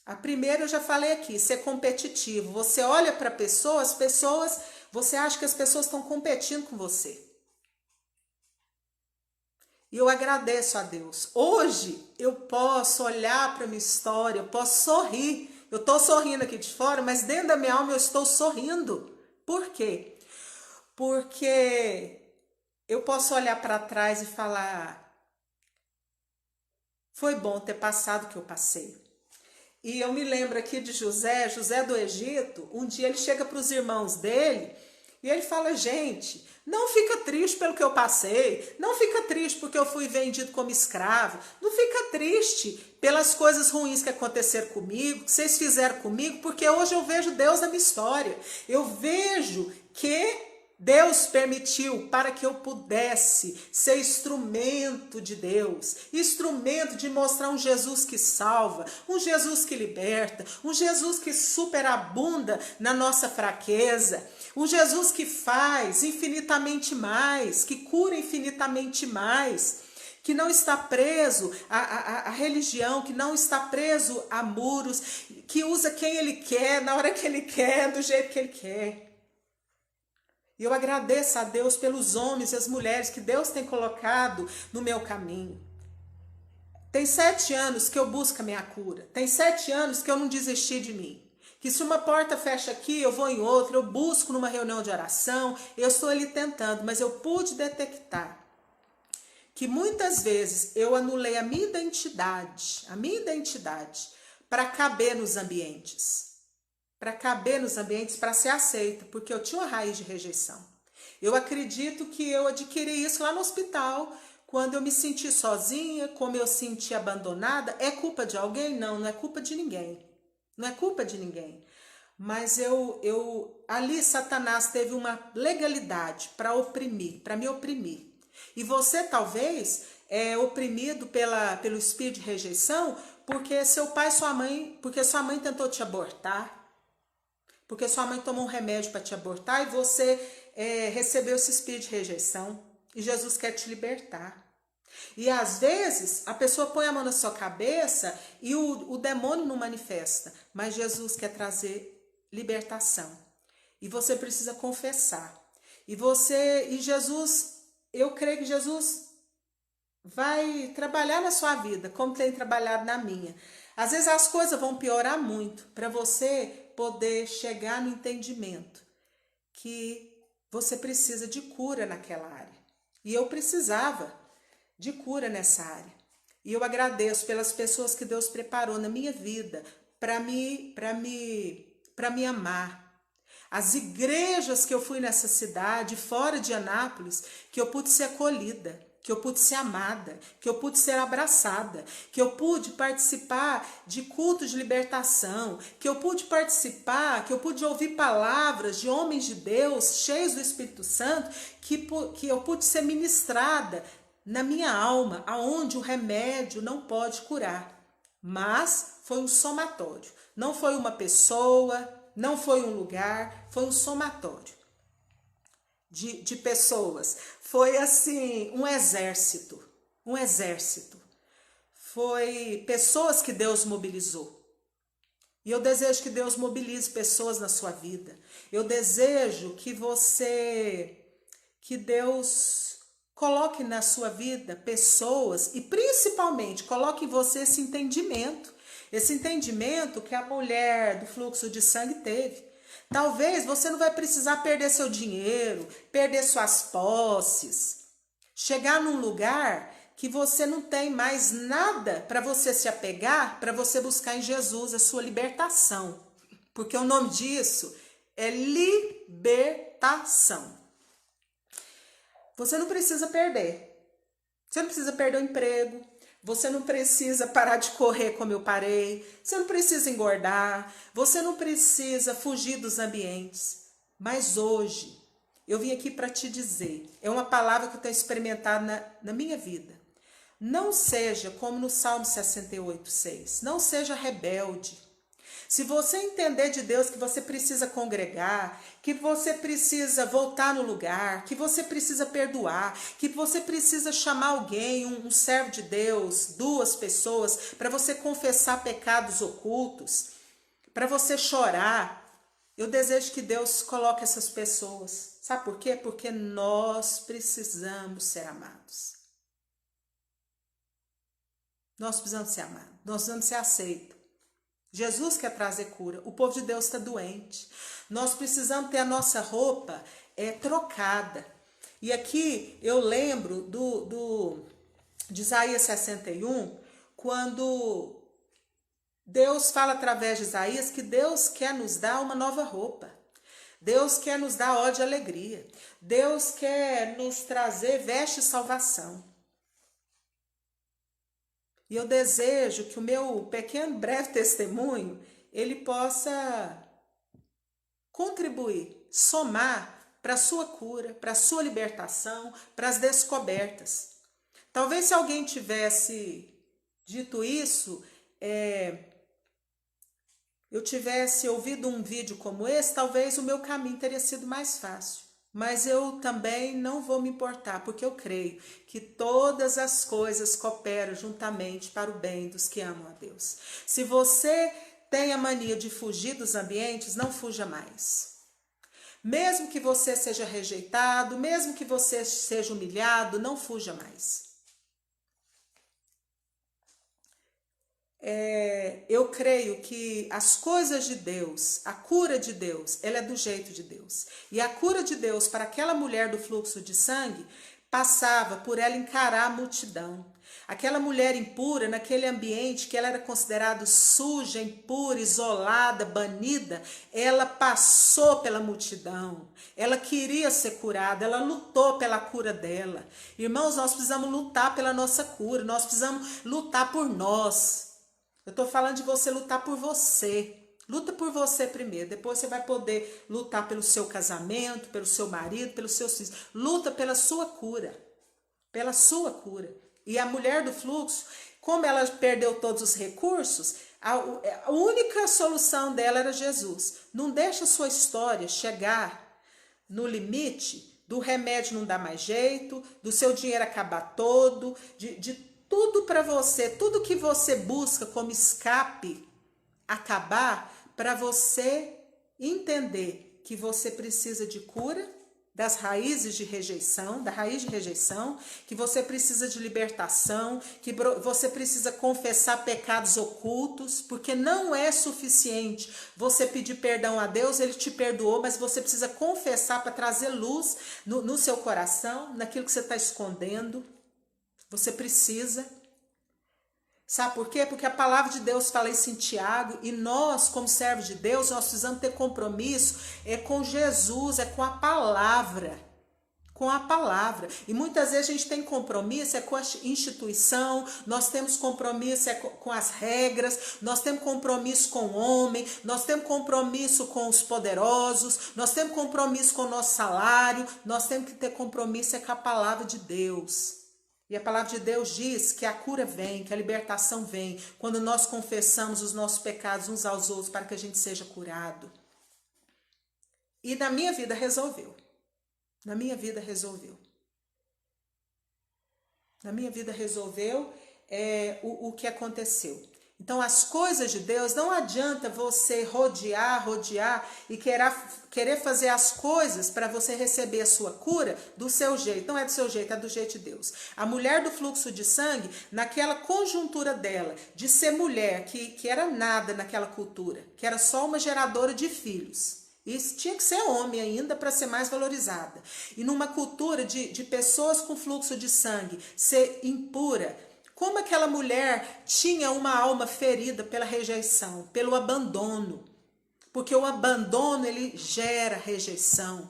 A primeira eu já falei aqui, ser competitivo. Você olha para as pessoas, você acha que as pessoas estão competindo com você. E eu agradeço a Deus. Hoje eu posso olhar para a minha história, eu posso sorrir. Eu estou sorrindo aqui de fora, mas dentro da minha alma eu estou sorrindo. Por quê? Porque eu posso olhar para trás e falar, foi bom ter passado o que eu passei. E eu me lembro aqui de José do Egito, um dia ele chega para os irmãos dele e ele fala, gente, não fica triste pelo que eu passei, não fica triste porque eu fui vendido como escravo, não fica triste pelas coisas ruins que aconteceram comigo, que vocês fizeram comigo, porque hoje eu vejo Deus na minha história, eu vejo que Deus permitiu para que eu pudesse ser instrumento de Deus, instrumento de mostrar um Jesus que salva, um Jesus que liberta, um Jesus que superabunda na nossa fraqueza, um Jesus que faz infinitamente mais, que cura infinitamente mais, que não está preso à religião, que não está preso a muros, que usa quem ele quer, na hora que ele quer, do jeito que ele quer. E eu agradeço a Deus pelos homens e as mulheres que Deus tem colocado no meu caminho. Tem 7 anos que eu busco a minha cura. Tem 7 anos que eu não desisti de mim. Que se uma porta fecha aqui, eu vou em outra, eu busco numa reunião de oração, eu estou ali tentando, mas eu pude detectar que muitas vezes eu anulei a minha identidade para caber nos ambientes. Para ser aceita, porque eu tinha uma raiz de rejeição. Eu acredito que eu adquiri isso lá no hospital, quando eu me senti sozinha, como eu senti abandonada. É culpa de alguém? Não, não é culpa de ninguém. Não é culpa de ninguém. Mas ali Satanás teve uma legalidade para oprimir, para me oprimir. E você talvez é oprimido pelo espírito de rejeição, porque seu pai, porque sua mãe tentou te abortar. Porque sua mãe tomou um remédio para te abortar e você recebeu esse espírito de rejeição. E Jesus quer te libertar. E às vezes a pessoa põe a mão na sua cabeça e o demônio não manifesta. Mas Jesus quer trazer libertação. E você precisa confessar. E Jesus, eu creio que Jesus vai trabalhar na sua vida, como tem trabalhado na minha. Às vezes as coisas vão piorar muito para você poder chegar no entendimento que você precisa de cura naquela área. E eu precisava de cura nessa área. E eu agradeço pelas pessoas que Deus preparou na minha vida para me amar. As igrejas que eu fui nessa cidade, fora de Anápolis, que eu pude ser acolhida, que eu pude ser amada, que eu pude ser abraçada, que eu pude participar de cultos de libertação, que eu pude participar, que eu pude ouvir palavras de homens de Deus, cheios do Espírito Santo, que eu pude ser ministrada na minha alma, aonde o remédio não pode curar. Mas foi um somatório, não foi uma pessoa, não foi um lugar, foi um somatório de pessoas. Foi assim, um exército. Foi pessoas que Deus mobilizou. E eu desejo que Deus mobilize pessoas na sua vida. Eu desejo que Deus coloque na sua vida pessoas e principalmente coloque em você esse entendimento. Esse entendimento que a mulher do fluxo de sangue teve. Talvez você não vai precisar perder seu dinheiro, perder suas posses, chegar num lugar que você não tem mais nada para você se apegar, para você buscar em Jesus a sua libertação. Porque o nome disso é libertação. Você não precisa perder. Você não precisa perder o emprego. Você não precisa parar de correr como eu parei. Você não precisa engordar. Você não precisa fugir dos ambientes. Mas hoje, eu vim aqui para te dizer, é uma palavra que eu tenho experimentado na minha vida. Não seja como no Salmo 68:6. Não seja rebelde. Se você entender de Deus que você precisa congregar, que você precisa voltar no lugar, que você precisa perdoar, que você precisa chamar alguém, um servo de Deus, 2 pessoas, para você confessar pecados ocultos, para você chorar, eu desejo que Deus coloque essas pessoas. Sabe por quê? Porque nós precisamos ser amados. Nós precisamos ser amados, nós precisamos ser aceitos. Jesus quer trazer cura. O povo de Deus está doente. Nós precisamos ter a nossa roupa trocada. E aqui eu lembro de Isaías 61, quando Deus fala através de Isaías que Deus quer nos dar uma nova roupa. Deus quer nos dar ódio e alegria. Deus quer nos trazer veste e salvação. E eu desejo que o meu pequeno, breve testemunho, ele possa contribuir, somar para a sua cura, para a sua libertação, para as descobertas. Talvez se alguém tivesse dito isso, eu tivesse ouvido um vídeo como esse, talvez o meu caminho teria sido mais fácil. Mas eu também não vou me importar, porque eu creio que todas as coisas cooperam juntamente para o bem dos que amam a Deus. Se você tem a mania de fugir dos ambientes, não fuja mais. Mesmo que você seja rejeitado, mesmo que você seja humilhado, não fuja mais. Eu creio que as coisas de Deus, a cura de Deus, ela é do jeito de Deus. E a cura de Deus para aquela mulher do fluxo de sangue passava por ela encarar a multidão. Aquela mulher impura, naquele ambiente que ela era considerada suja, impura, isolada, banida, ela passou pela multidão. Ela queria ser curada, ela lutou pela cura dela. Irmãos, nós precisamos lutar pela nossa cura, nós precisamos lutar por nós. Eu estou falando de você lutar por você. Luta por você primeiro, depois você vai poder lutar pelo seu casamento, pelo seu marido, pelos seus filhos. Luta pela sua cura, pela sua cura. E a mulher do fluxo, como ela perdeu todos os recursos, a única solução dela era Jesus. Não deixa a sua história chegar no limite do remédio não dar mais jeito, do seu dinheiro acabar todo, de tudo para você, tudo que você busca como escape, acabar, para você entender que você precisa de cura das raízes de rejeição, da raiz de rejeição, que você precisa de libertação, que você precisa confessar pecados ocultos, porque não é suficiente você pedir perdão a Deus, Ele te perdoou, mas você precisa confessar para trazer luz no seu coração, naquilo que você está escondendo. Você precisa. Sabe por quê? Porque a palavra de Deus fala isso em Tiago, e nós, como servos de Deus, nós precisamos ter compromisso com Jesus, com a palavra. Com a palavra. E muitas vezes a gente tem compromisso com a instituição, nós temos compromisso com as regras, nós temos compromisso com o homem, nós temos compromisso com os poderosos, nós temos compromisso com o nosso salário, nós temos que ter compromisso com a palavra de Deus. E a palavra de Deus diz que a cura vem, que a libertação vem, quando nós confessamos os nossos pecados uns aos outros para que a gente seja curado. E na minha vida resolveu. Na minha vida resolveu. Na minha vida resolveu o que aconteceu. Então, as coisas de Deus, não adianta você rodear e querer fazer as coisas para você receber a sua cura do seu jeito. Não é do seu jeito, é do jeito de Deus. A mulher do fluxo de sangue, naquela conjuntura dela, de ser mulher, que era nada naquela cultura, que era só uma geradora de filhos. Isso tinha que ser homem ainda para ser mais valorizada. E numa cultura de pessoas com fluxo de sangue ser impura, como aquela mulher tinha uma alma ferida pela rejeição, pelo abandono. Porque o abandono, ele gera rejeição.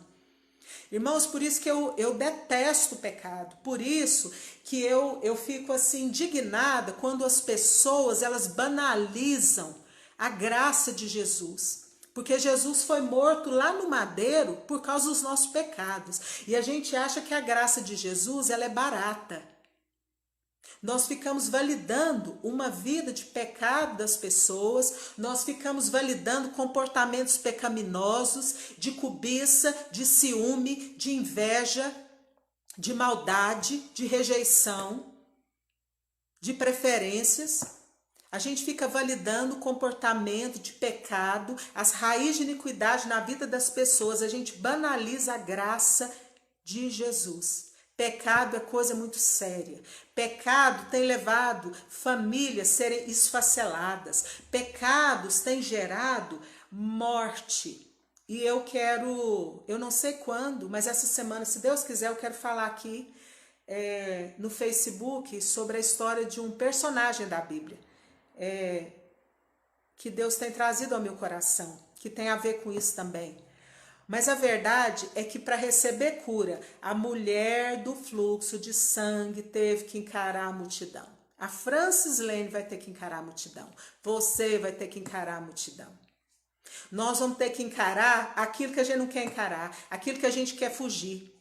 Irmãos, por isso que eu detesto o pecado. Por isso que eu fico assim indignada quando as pessoas, elas banalizam a graça de Jesus. Porque Jesus foi morto lá no madeiro por causa dos nossos pecados. E a gente acha que a graça de Jesus, ela é barata. Nós ficamos validando uma vida de pecado das pessoas, nós ficamos validando comportamentos pecaminosos, de cobiça, de ciúme, de inveja, de maldade, de rejeição, de preferências. A gente fica validando o comportamento de pecado, as raízes de iniquidade na vida das pessoas, a gente banaliza a graça de Jesus. Pecado é coisa muito séria. Pecado tem levado famílias a serem esfaceladas. Pecados têm gerado morte. E eu não sei quando, mas essa semana, se Deus quiser, eu quero falar aqui no Facebook sobre a história de um personagem da Bíblia. Que Deus tem trazido ao meu coração, que tem a ver com isso também. Mas a verdade é que para receber cura, a mulher do fluxo de sangue teve que encarar a multidão. A Francis Lane vai ter que encarar a multidão. Você vai ter que encarar a multidão. Nós vamos ter que encarar aquilo que a gente não quer encarar, aquilo que a gente quer fugir.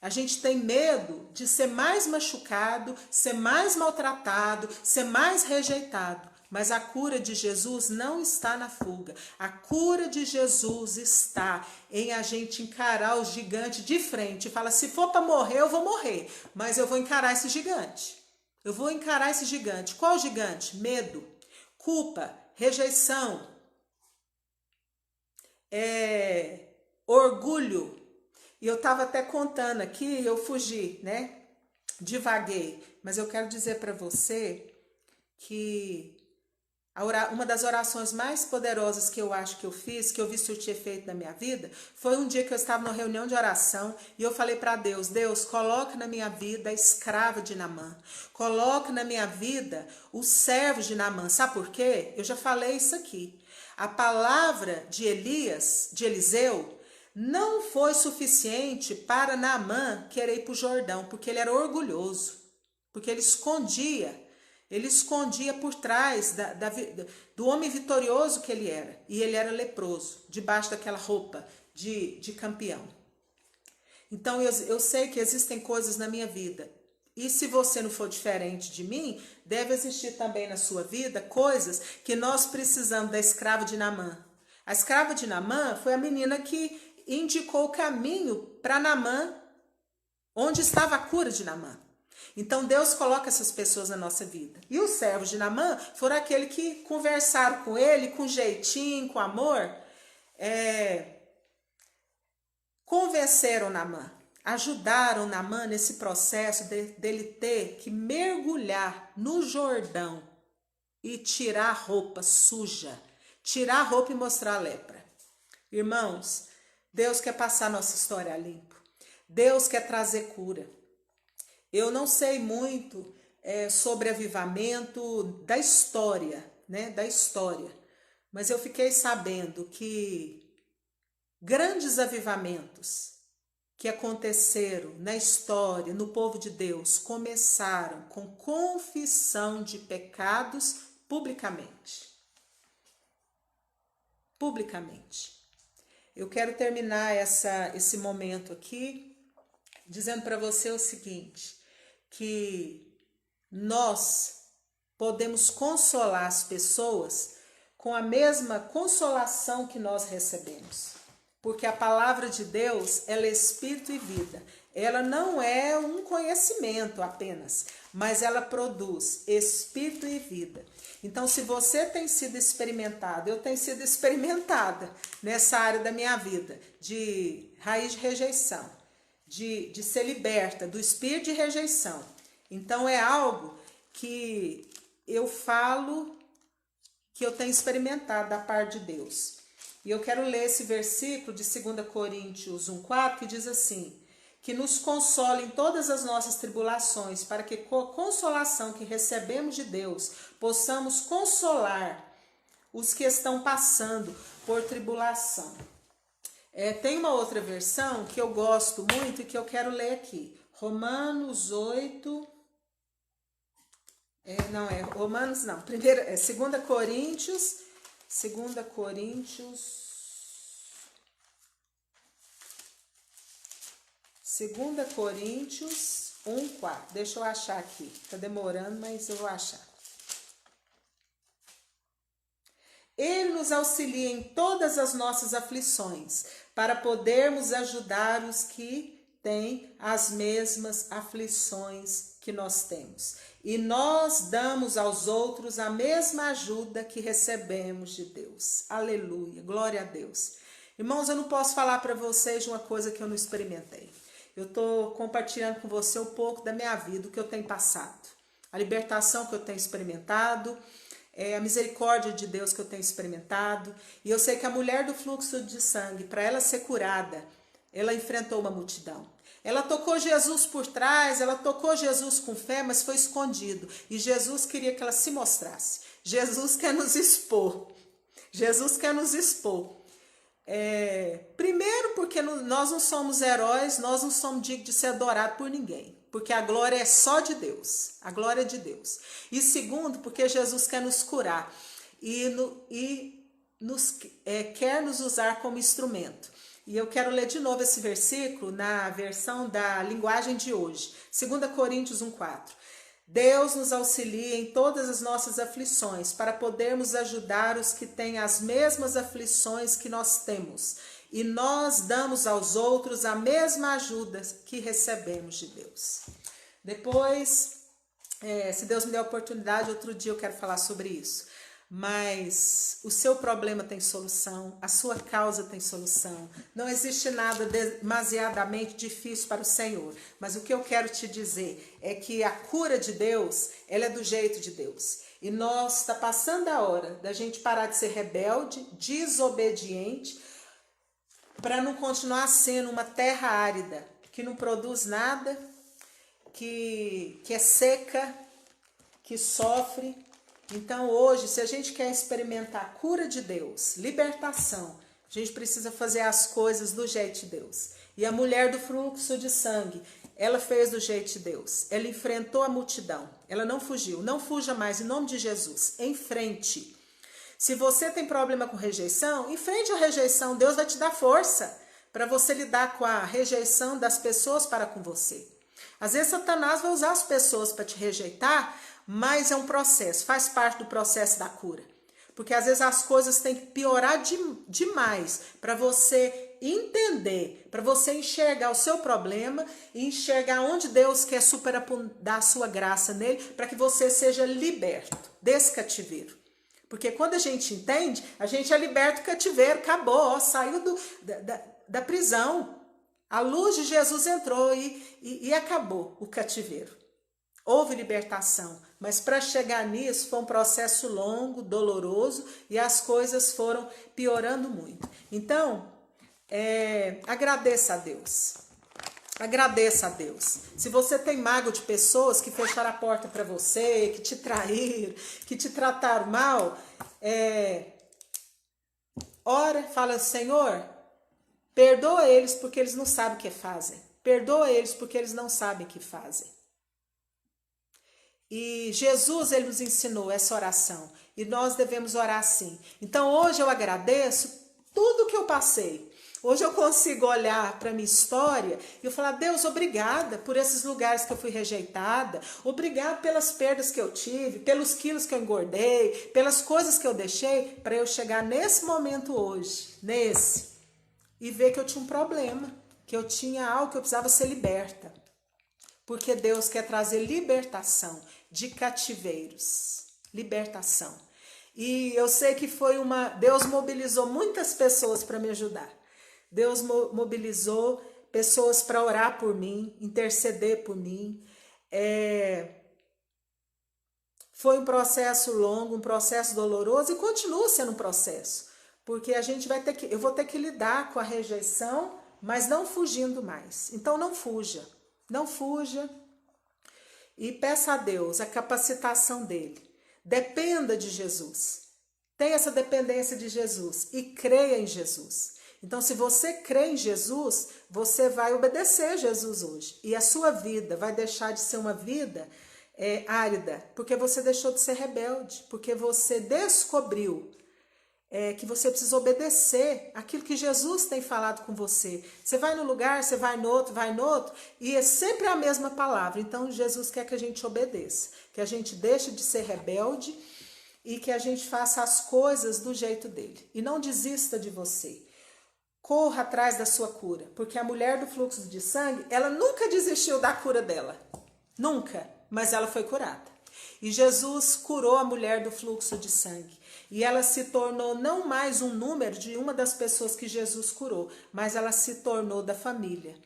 A gente tem medo de ser mais machucado, ser mais maltratado, ser mais rejeitado. Mas a cura de Jesus não está na fuga. A cura de Jesus está em a gente encarar o gigante de frente. E fala, se for para morrer, eu vou morrer. Mas eu vou encarar esse gigante. Eu vou encarar esse gigante. Qual gigante? Medo, culpa, rejeição, orgulho. E eu estava até contando aqui, eu fugi, né? Divaguei. Mas eu quero dizer para você que uma das orações mais poderosas que eu acho que eu fiz, que eu vi surtir efeito na minha vida, foi um dia que eu estava numa reunião de oração e eu falei para Deus, Deus, coloca na minha vida a escrava de Naamã, coloca na minha vida o servo de Naamã. Sabe por quê? Eu já falei isso aqui. A palavra de Eliseu, não foi suficiente para Naamã querer ir para o Jordão, porque ele era orgulhoso, porque ele escondia por trás do homem vitorioso que ele era. E ele era leproso, debaixo daquela roupa de campeão. Então eu sei que existem coisas na minha vida. E se você não for diferente de mim, deve existir também na sua vida coisas que nós precisamos da escrava de Naamã. A escrava de Naamã foi a menina que indicou o caminho para Naamã, onde estava a cura de Naamã. Então Deus coloca essas pessoas na nossa vida. E os servos de Naamã foram aqueles que conversaram com ele com jeitinho, com amor, convenceram Naamã, ajudaram Naamã nesse processo dele ter que mergulhar no Jordão e tirar a roupa suja, tirar a roupa e mostrar a lepra. Irmãos, Deus quer passar nossa história a limpo. Deus quer trazer cura. Eu não sei muito sobre avivamento da história, né? Da história. Mas eu fiquei sabendo que grandes avivamentos que aconteceram na história, no povo de Deus, começaram com confissão de pecados publicamente. Publicamente. Eu quero terminar esse momento aqui dizendo para você o seguinte, que nós podemos consolar as pessoas com a mesma consolação que nós recebemos. Porque a palavra de Deus, ela é espírito e vida. Ela não é um conhecimento apenas, mas ela produz espírito e vida. Então, se você tem sido experimentado, eu tenho sido experimentada nessa área da minha vida, de raiz de rejeição, de ser liberta do espírito de rejeição. Então, é algo que eu falo que eu tenho experimentado da parte de Deus. E eu quero ler esse versículo de 2 Coríntios 1,4, que diz assim, que nos console em todas as nossas tribulações, para que com a consolação que recebemos de Deus, possamos consolar os que estão passando por tribulação. Tem uma outra versão que eu gosto muito e que eu quero ler aqui. Romanos 8... Romanos não. Primeiro, 2 Coríntios... 2 Coríntios 1,4. Deixa eu achar aqui. Tá demorando, mas eu vou achar. Ele nos auxilia em todas as nossas aflições, para podermos ajudar os que têm as mesmas aflições que nós temos. E nós damos aos outros a mesma ajuda que recebemos de Deus. Aleluia, glória a Deus. Irmãos, eu não posso falar para vocês de uma coisa que eu não experimentei. Eu estou compartilhando com você um pouco da minha vida, o que eu tenho passado. A libertação que eu tenho experimentado, a misericórdia de Deus que eu tenho experimentado. E eu sei que a mulher do fluxo de sangue, para ela ser curada, ela enfrentou uma multidão. Ela tocou Jesus por trás, ela tocou Jesus com fé, mas foi escondido. E Jesus queria que ela se mostrasse. Jesus quer nos expor. Jesus quer nos expor. Primeiro porque nós não somos heróis, nós não somos dignos de ser adorados por ninguém. Porque a glória é só de Deus. A glória é de Deus. E segundo, porque Jesus quer nos curar. Quer nos usar como instrumento. E eu quero ler de novo esse versículo na versão da linguagem de hoje. 2 Coríntios 1,4. Deus nos auxilia em todas as nossas aflições, para podermos ajudar os que têm as mesmas aflições que nós temos. E nós damos aos outros a mesma ajuda que recebemos de Deus. Depois, se Deus me der a oportunidade, outro dia eu quero falar sobre isso. Mas o seu problema tem solução, a sua causa tem solução. Não existe nada demasiadamente difícil para o Senhor. Mas o que eu quero te dizer é que a cura de Deus, ela é do jeito de Deus. E nós está passando a hora da gente parar de ser rebelde, desobediente, para não continuar sendo uma terra árida, que não produz nada, que é seca, que sofre. Então hoje, se a gente quer experimentar a cura de Deus, libertação, a gente precisa fazer as coisas do jeito de Deus. E a mulher do fluxo de sangue, ela fez do jeito de Deus. Ela enfrentou a multidão, ela não fugiu. Não fuja mais, em nome de Jesus, em frente. Se você tem problema com rejeição, enfrente a rejeição. Deus vai te dar força para você lidar com a rejeição das pessoas para com você. Às vezes Satanás vai usar as pessoas para te rejeitar, mas é um processo, faz parte do processo da cura. Porque às vezes as coisas têm que piorar demais para você entender, para você enxergar o seu problema e enxergar onde Deus quer superabundar a sua graça nele, para que você seja liberto desse cativeiro. Porque quando a gente entende, a gente é liberto do cativeiro, acabou, saiu da prisão. A luz de Jesus entrou e acabou o cativeiro. Houve libertação, mas para chegar nisso foi um processo longo, doloroso, e as coisas foram piorando muito. Então, agradeça a Deus. Agradeça a Deus. Se você tem mágoa de pessoas que fecharam a porta para você, que te traíram, que te trataram mal, ora, fala, Senhor, perdoa eles porque eles não sabem o que fazem. Perdoa eles porque eles não sabem o que fazem. E Jesus, ele nos ensinou essa oração. E nós devemos orar assim. Então hoje eu agradeço tudo que eu passei. Hoje eu consigo olhar para a minha história e eu falar, Deus, obrigada por esses lugares que eu fui rejeitada. Obrigada pelas perdas que eu tive, pelos quilos que eu engordei, pelas coisas que eu deixei, para eu chegar nesse momento hoje, e ver que eu tinha um problema, que eu tinha algo que eu precisava ser liberta. Porque Deus quer trazer libertação de cativeiros. Libertação. E eu sei que Deus mobilizou muitas pessoas para me ajudar. Deus mobilizou pessoas para orar por mim, interceder por mim. Foi um processo longo, um processo doloroso e continua sendo um processo. Porque eu vou ter que lidar com a rejeição, mas não fugindo mais. Então não fuja. Não fuja e peça a Deus a capacitação dele. Dependa de Jesus. Tenha essa dependência de Jesus e creia em Jesus. Então, se você crê em Jesus, você vai obedecer a Jesus hoje. E a sua vida vai deixar de ser uma vida árida, porque você deixou de ser rebelde, porque você descobriu que você precisa obedecer aquilo que Jesus tem falado com você. Você vai no lugar, você vai no outro, e é sempre a mesma palavra. Então, Jesus quer que a gente obedeça, que a gente deixe de ser rebelde e que a gente faça as coisas do jeito dele. E não desista de você. Corra atrás da sua cura, porque a mulher do fluxo de sangue, ela nunca desistiu da cura dela. Nunca, mas ela foi curada. E Jesus curou a mulher do fluxo de sangue. E ela se tornou não mais um número de uma das pessoas que Jesus curou, mas ela se tornou da família.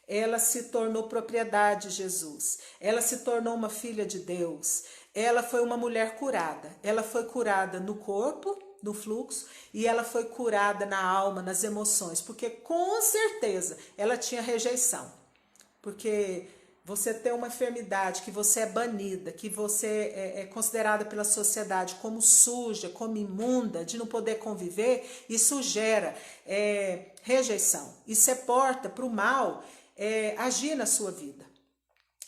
Ela se tornou propriedade de Jesus. Ela se tornou uma filha de Deus. Ela foi uma mulher curada. Ela foi curada no corpo, no fluxo, e ela foi curada na alma, nas emoções, porque com certeza ela tinha rejeição. Porque você tem uma enfermidade, que você é banida, que você é considerada pela sociedade como suja, como imunda, de não poder conviver, isso gera rejeição. Isso é porta para o mal agir na sua vida.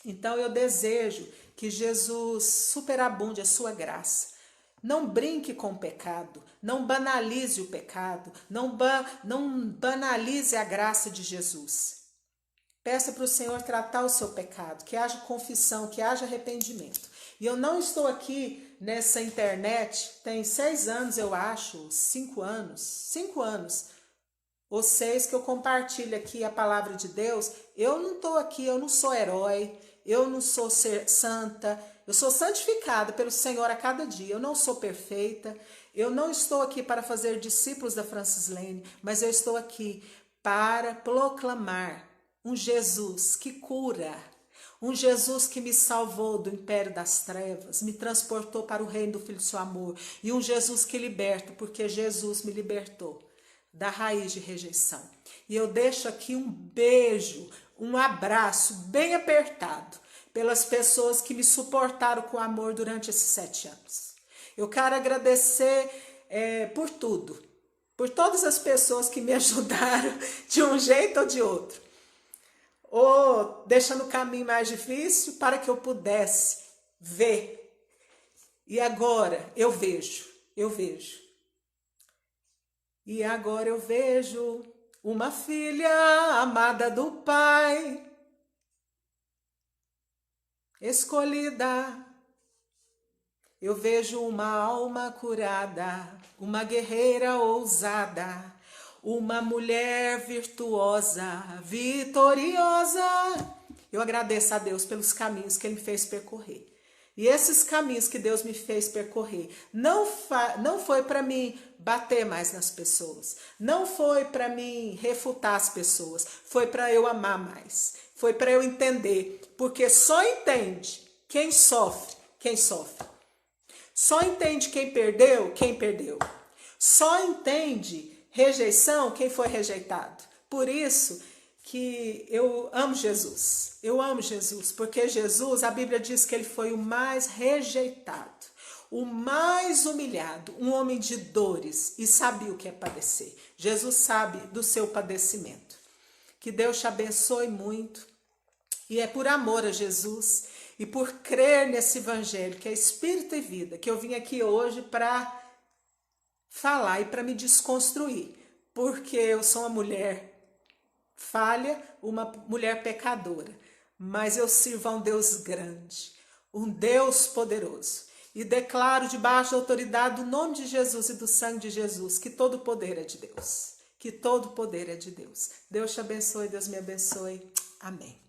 Então eu desejo que Jesus superabunde a sua graça. Não brinque com o pecado, não banalize o pecado, não banalize a graça de Jesus. Peça para o Senhor tratar o seu pecado, que haja confissão, que haja arrependimento. E eu não estou aqui nessa internet, tem 6 anos eu acho, 5 anos, ou 6 que eu compartilho aqui a palavra de Deus. Eu não estou aqui, eu não sou herói, eu não sou santa, eu sou santificada pelo Senhor a cada dia, eu não sou perfeita, eu não estou aqui para fazer discípulos da Francis Lane, mas eu estou aqui para proclamar um Jesus que cura, um Jesus que me salvou do império das trevas, me transportou para o reino do Filho do seu amor, e um Jesus que liberta, porque Jesus me libertou da raiz de rejeição. E eu deixo aqui um beijo, um abraço bem apertado pelas pessoas que me suportaram com amor durante esses 7 anos. Eu quero agradecer por tudo, por todas as pessoas que me ajudaram de um jeito ou de outro, ou deixando o caminho mais difícil para que eu pudesse ver. E agora eu vejo. E agora eu vejo uma filha amada do Pai, escolhida. Eu vejo uma alma curada, uma guerreira ousada, uma mulher virtuosa, vitoriosa. Eu agradeço a Deus pelos caminhos que Ele me fez percorrer. E esses caminhos que Deus me fez percorrer, não foi para mim bater mais nas pessoas, não foi para mim refutar as pessoas, foi para eu amar mais, foi para eu entender, porque só entende quem sofre, quem sofre. Só entende quem perdeu, só entende rejeição, quem foi rejeitado. Por isso que eu amo Jesus, porque Jesus, a Bíblia diz que ele foi o mais rejeitado, o mais humilhado, um homem de dores e sabia o que é padecer. Jesus sabe do seu padecimento. Que Deus te abençoe muito e é por amor a Jesus e por crer nesse evangelho que é espírito e vida, que eu vim aqui hoje para falar e para me desconstruir, porque eu sou uma mulher falha, uma mulher pecadora, mas eu sirvo a um Deus grande, um Deus poderoso, e declaro debaixo da autoridade do nome de Jesus e do sangue de Jesus, que todo poder é de Deus, que todo poder é de Deus. Deus te abençoe, Deus me abençoe. Amém.